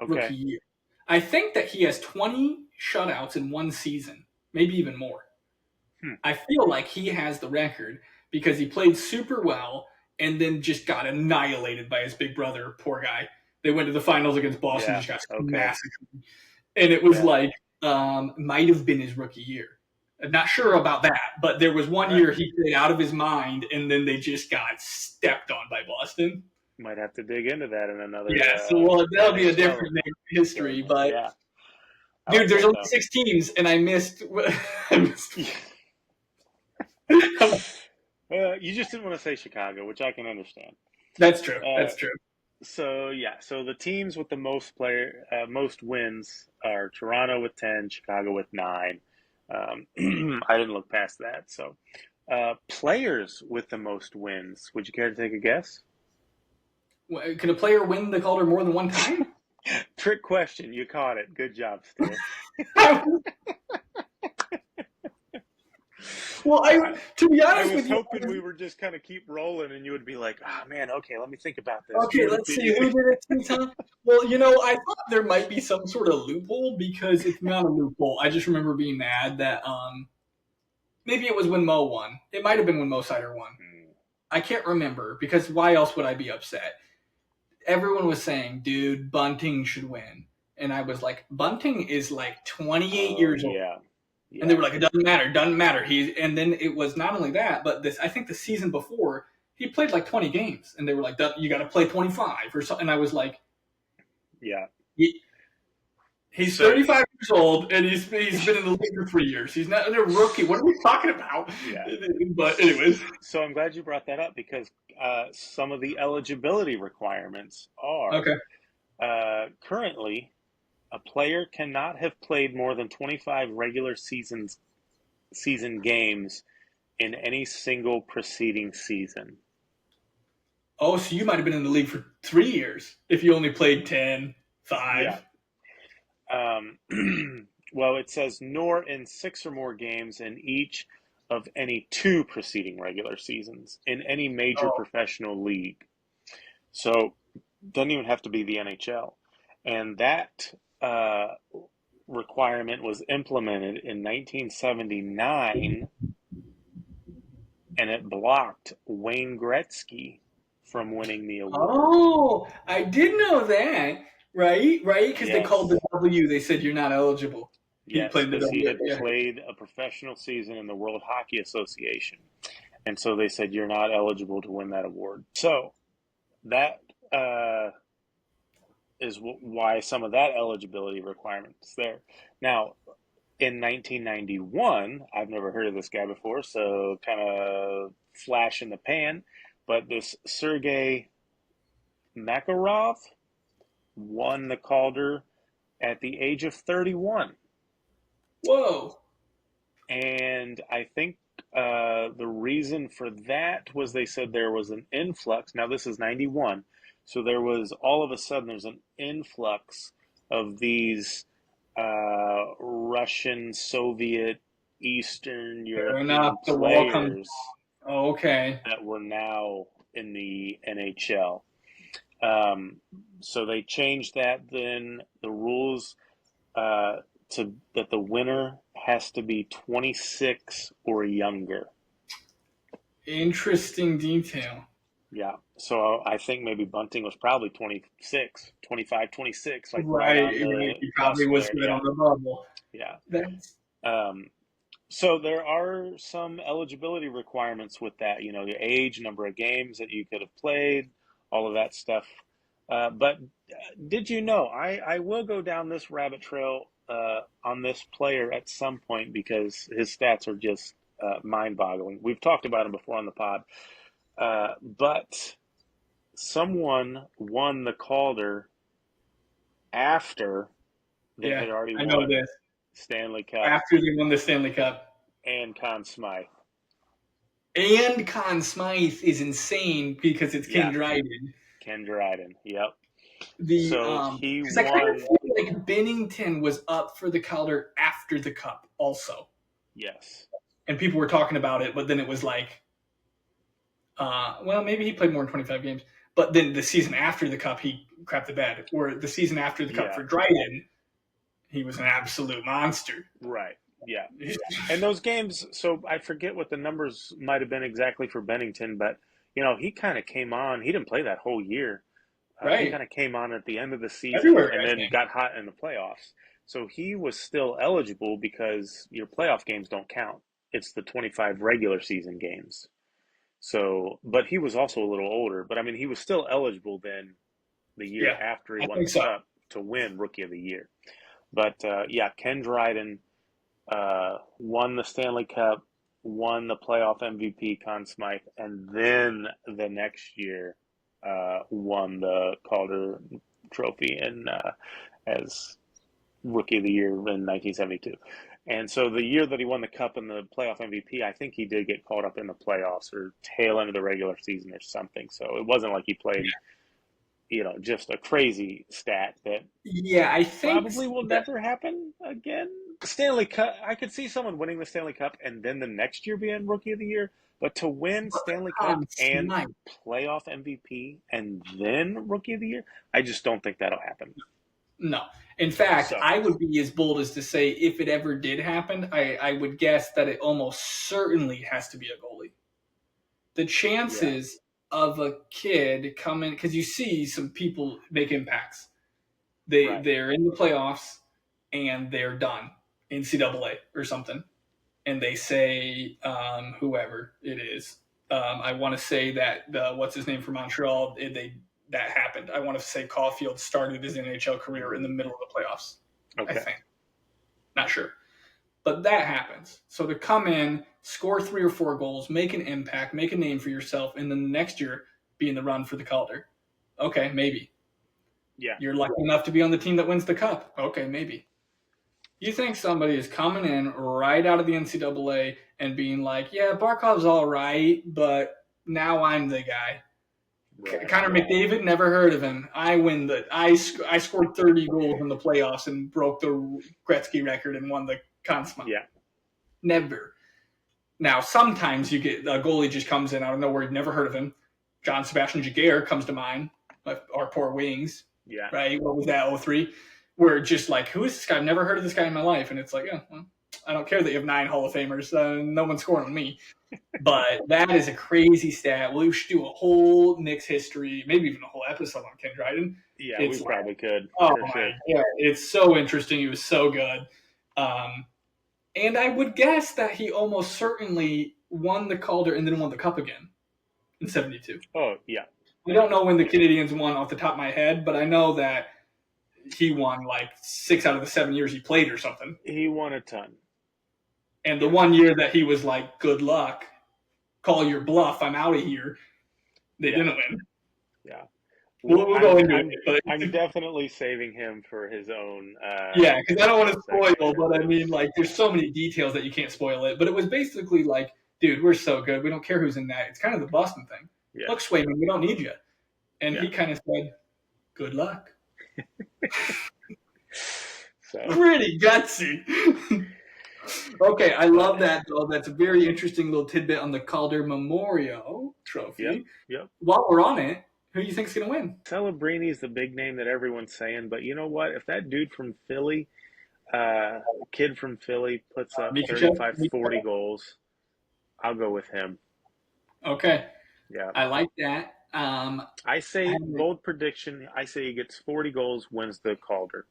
rookie year. I think that he has 20 shutouts in one season, maybe even more. I feel like he has the record because he played super well and then just got annihilated by his big brother. Poor guy. They went to the finals against Boston, just got massacred. And it was might have been his rookie year. I'm not sure about that, but there was one year he played out of his mind, and then they just got stepped on by Boston. Might have to dig into that in another. Yeah, so that'll be a different history, but dude, there's only 6 teams, and I missed. You just didn't want to say Chicago, which I can understand. That's true. So the teams with the most wins are Toronto with 10, Chicago with 9. I didn't look past that. So, players with the most wins. Would you care to take a guess? Can a player win the Calder more than one time? Trick question. You caught it. Good job, Steve. Well, to be honest with you, I was hoping we would just kind of keep rolling, and you would be like, "Oh man, okay, let me think about this." Okay, let's see who did it 2 times. Well, I thought there might be some sort of loophole because it's not a loophole. I just remember being mad that maybe it was when Mo won. It might have been when Mo Sider won. I can't remember because why else would I be upset? Everyone was saying, "Dude, Bunting should win," and I was like, "Bunting is like 28 years old." Yeah. And they were like, "It doesn't matter. And then it was not only that, but I think the season before, he played like 20 games. And they were like, "You got to play 25 or something." And I was like, yeah. He's 35 years old, and he's been in the league for 3 years. He's not a rookie. What are we talking about? Yeah. But anyways. So I'm glad you brought that up because some of the eligibility requirements are currently a player cannot have played more than 25 regular season games in any single preceding season. Oh, so you might have been in the league for 3 years if you only played 10, 5. Yeah. Well, it says nor in 6 or more games in each of any 2 preceding regular seasons in any major professional league. So it doesn't even have to be the NHL. And that requirement was implemented in 1979, and it blocked Wayne Gretzky from winning the award. Oh, I did know that. Right? Because they called the W. They said you're not eligible. Yes, because he had played a professional season in the World Hockey Association. And so they said you're not eligible to win that award. So that is why some of that eligibility requirement is there. Now, in 1991, I've never heard of this guy before, so kind of flash in the pan, but this Sergei Makarov won the Calder at the age of 31. Whoa. And I think the reason for that was they said there was an influx. Now, this is 91. So there was, all of a sudden, there's an influx of these Russian, Soviet, Eastern European players that were now in the NHL. So they changed that. Then the rules to that the winner has to be 26 or younger. Interesting detail. Yeah. So I think maybe Bunting was probably 26, 25, 26, like right Right, on right. the He probably cusp was there. good Yeah. on the bubble. Yeah. That's Um, so there are some eligibility requirements with that, your age, number of games that you could have played, all of that stuff. But did you know, I will go down this rabbit trail on this player at some point because his stats are just mind-boggling. We've talked about him before on the pod. But someone won the Calder after they yeah. had already I know won this. Stanley Cup After they won the Stanley Cup, and Conn Smythe. and Conn Smythe is insane because it's Ken Yeah, Dryden. Ken Dryden. Yep. The So he because I kind of won. feel like Bennington was up for the Calder after the Cup also, Yes. and people were talking about it, but then it was like, well, maybe he played more than 25 games, but then the season after the Cup, he crapped the bed. Or the season after the Cup Yeah. for Dryden, he was an absolute monster. Right. Yeah. And those games, so I forget what the numbers might have been exactly for Bennington, but he kind of came on. He didn't play that whole year. He Right. kind of came on at the end of the season Everywhere, and I then think. got hot in the playoffs. So he was still eligible because your playoff games don't count. It's the 25 regular season games. So, but he was also a little older. But I mean, he was still eligible then the year Yeah, after he I won think the so. cup to win Rookie of the Year. But yeah, Ken Dryden won the Stanley Cup, won the playoff MVP, Conn Smythe, and then the next year won the Calder Trophy and as Rookie of the Year in 1972. And so the year that he won the Cup and the playoff MVP, I think he did get caught up in the playoffs or tail end of the regular season or something. So it wasn't like he played, just a crazy stat that Yeah, I think probably will that never happen again. Stanley Cup, I could see someone winning the Stanley Cup and then the next year being Rookie of the Year, but to win Stanley Cup and Smythe. playoff MVP and then Rookie of the Year, I just don't think that'll happen. No. In fact, So, I would be as bold as to say if it ever did happen, I would guess that it almost certainly has to be a goalie. The yeah, chances of a kid coming, because you see some people make impacts. right. They're in the playoffs and they're done, NCAA or something, and they say whoever it is. I want to say that what's his name from Montreal. That happened. I want to say Caulfield started his NHL career in the middle of the playoffs. I Okay. think, not sure, but that happens. So to come in, score 3 or 4 goals, make an impact, make a name for yourself, and then the next year be in the run for the Calder. Okay, maybe. Yeah. You're lucky enough to be on the team that wins the cup. Okay, maybe. You think somebody is coming in right out of the NCAA and being like, yeah, Barkov's all right, but now I'm the guy. Right. Connor McDavid, never heard of him. I scored 30 goals in the playoffs and broke the Gretzky record and won the Conn Smythe. Yeah. Never. Now, sometimes you get a goalie just comes in out of nowhere, you've never heard of him. John Sebastian Jaguar comes to mind, our poor wings, Yeah. right? What was that, 03? Where just like, who is this guy? I've never heard of this guy in my life. And it's like, oh, well, I don't care that you have 9 Hall of Famers. No one's scoring on me. But that is a crazy stat. We should do a whole Knicks history, maybe even a whole episode on Ken Dryden. Yeah, It's we like, probably could oh for my sure. God, it's so interesting. He was so good. And I would guess that he almost certainly won the Calder and then won the Cup again in 72. Oh, yeah. I don't know when the Yeah. Canadiens won off the top of my head, but I know that he won like 6 out of the 7 years he played or something. He won a ton. And the one year that he was like, good luck, call your bluff, I'm out of here, they didn't win. Yeah. We'll go into it. But I'm definitely saving him for his own. yeah, because I don't want to segment spoil, here. but I mean, like, there's so many details that you can't spoil it. But it was basically like, dude, we're so good. We don't care who's in that. It's kind of the Boston thing. Yeah. Look, Swayman, we don't need you. And Yeah. he kind of said, good luck. So Pretty gutsy. Okay, I love that, though. That's a very interesting little tidbit on the Calder Memorial Trophy. Yep. While we're on it, Who do you think's going to win? Celebrini's the big name that everyone's saying, but you know what? If that dude from Philly, kid from Philly, puts up Mikachev? 35, 40 goals, I'll go with him. Okay. Yeah. I like that. I say, bold prediction, I say he gets 40 goals, wins the Calder.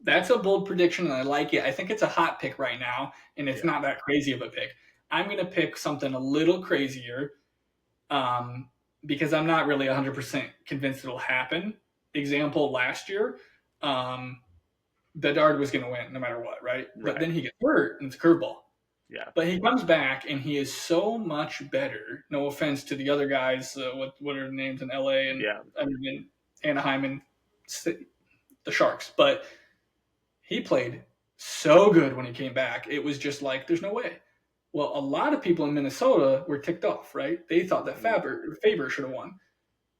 That's a bold prediction, and I like it. I think it's a hot pick right now, and it's not that crazy of a pick. I'm going to pick something a little crazier because I'm not really 100% convinced it'll happen. Example, last year, Bedard was going to win no matter what, right? But then he gets hurt, and it's a curveball. Yeah. But he comes back, and he is so much better. No offense to the other guys. What are the names in LA and in Anaheim and the Sharks? But he played so good when he came back. It was just like, there's no way. Well, a lot of people in Minnesota were ticked off, right? They thought that Faber should have won,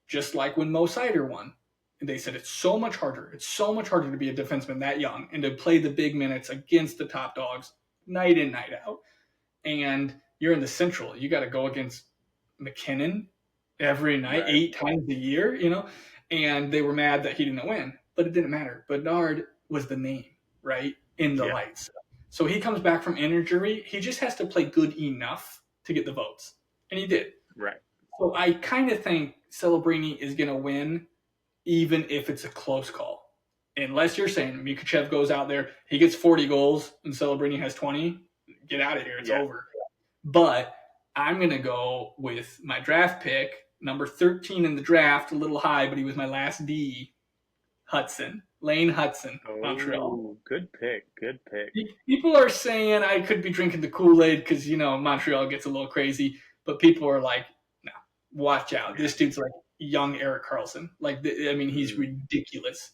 just like when Mo Seider won. And they said it's so much harder. It's so much harder to be a defenseman that young and to play the big minutes against the top dogs night in, night out. And you're in the Central. You got to go against McKinnon every night, 8 times a year, And they were mad that he didn't win. But it didn't matter. Bedard was the name, right, in the lights. So he comes back from injury. He just has to play good enough to get the votes. And he did. Right. So I kind of think Celebrini is going to win, even if it's a close call. Unless you're saying Mikachev goes out there, he gets 40 goals, and Celebrini has 20. Get out of here. It's over. But I'm going to go with my draft pick, number 13 in the draft, a little high, but he was my last D, Hudson. Lane Hudson, Montreal. Good pick. Good pick. People are saying I could be drinking the Kool-Aid because, Montreal gets a little crazy. But people are like, no, watch out. This dude's like young Erik Karlsson. He's ridiculous.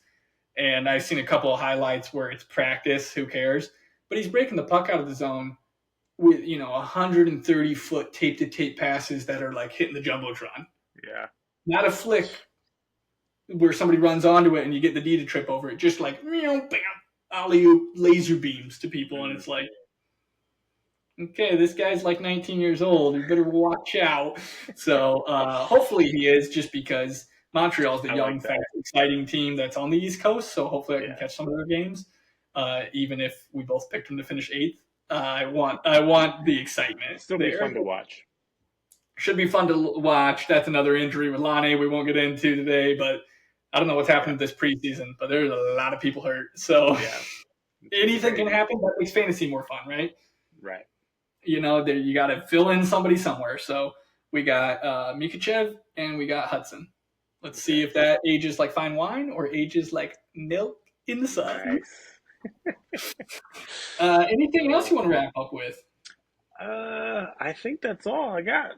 And I've seen a couple of highlights where it's practice. Who cares? But he's breaking the puck out of the zone with, 130-foot tape-to-tape passes that are like hitting the Jumbotron. Yeah. Not a flick where somebody runs onto it and you get the D to trip over it. Just like, bam, alley-oop, laser beams to people. And it's like, okay, this guy's like 19 years old. You better watch out. So hopefully he is, just because Montreal's the young, fast, exciting team that's on the East Coast. So hopefully I can catch some of their games, even if we both picked them to finish 8th. I want the excitement. Still be fun to watch. Should be fun to watch. That's another injury with Lane we won't get into today, but I don't know what's happening this preseason, but there's a lot of people hurt. So anything can happen. That makes fantasy more fun, right? Right. You got to fill in somebody somewhere. So we got Mikachev and we got Hudson. Let's see if that ages like fine wine or ages like milk in the sun. Nice. Anything else you want to wrap up with? I think that's all I got.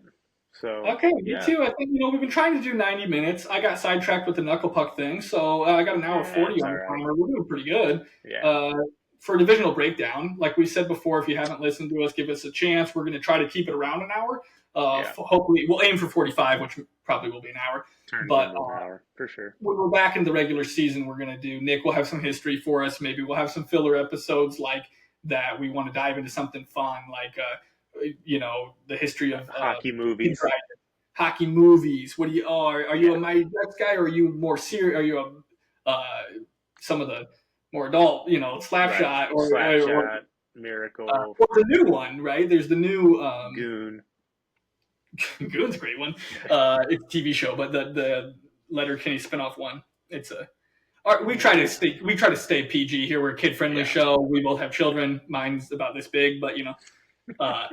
So okay, me too. I think we've been trying to do 90 minutes. I got sidetracked with the knuckle puck thing, so I got an hour 40 on the timer. We're doing pretty good. Yeah. For a divisional breakdown, like we said before, if you haven't listened to us, give us a chance. We're going to try to keep it around an hour. Hopefully, we'll aim for 45, which probably will be an hour. But an hour for sure. When we're back in the regular season, we're going to do. Nick will have some history for us. Maybe we'll have some filler episodes like that. We want to dive into something fun, like the history of hockey movies. Hockey movies. What do you are you a Mighty Ducks guy, or are you more serious? Are you some of the more adult, Slapshot or Miracle or the new one, right? There's the new Goon. Goon's a great one. It's a TV show, but the Letterkenny spinoff one. It's we try to stay PG here. We're a kid friendly show. We both have children. Mine's about this big, but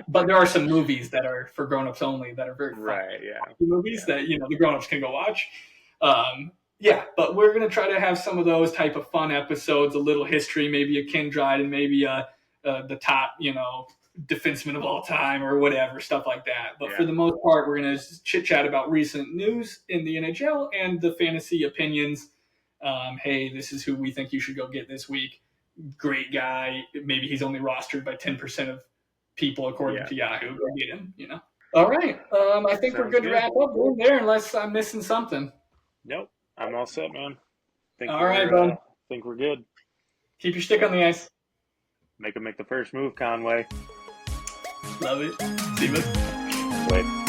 but there are some movies that are for grown-ups only that are very fun. Right, yeah. Movies that, the grown-ups can go watch. But we're going to try to have some of those type of fun episodes, a little history, maybe a Kindred and maybe the top, defenseman of all time or whatever, stuff like that. But for the most part, we're going to chit-chat about recent news in the NHL and the fantasy opinions. Hey, this is who we think you should go get this week. Great guy. Maybe he's only rostered by 10% of people according to Yahoo. Go get him, All right. I think we're good to wrap up there unless I'm missing something. Nope. I'm all set, man. All right, bud. Think we're good. Keep your stick on the ice. Make the first move, Conway. Love it. See you, bud. Wait.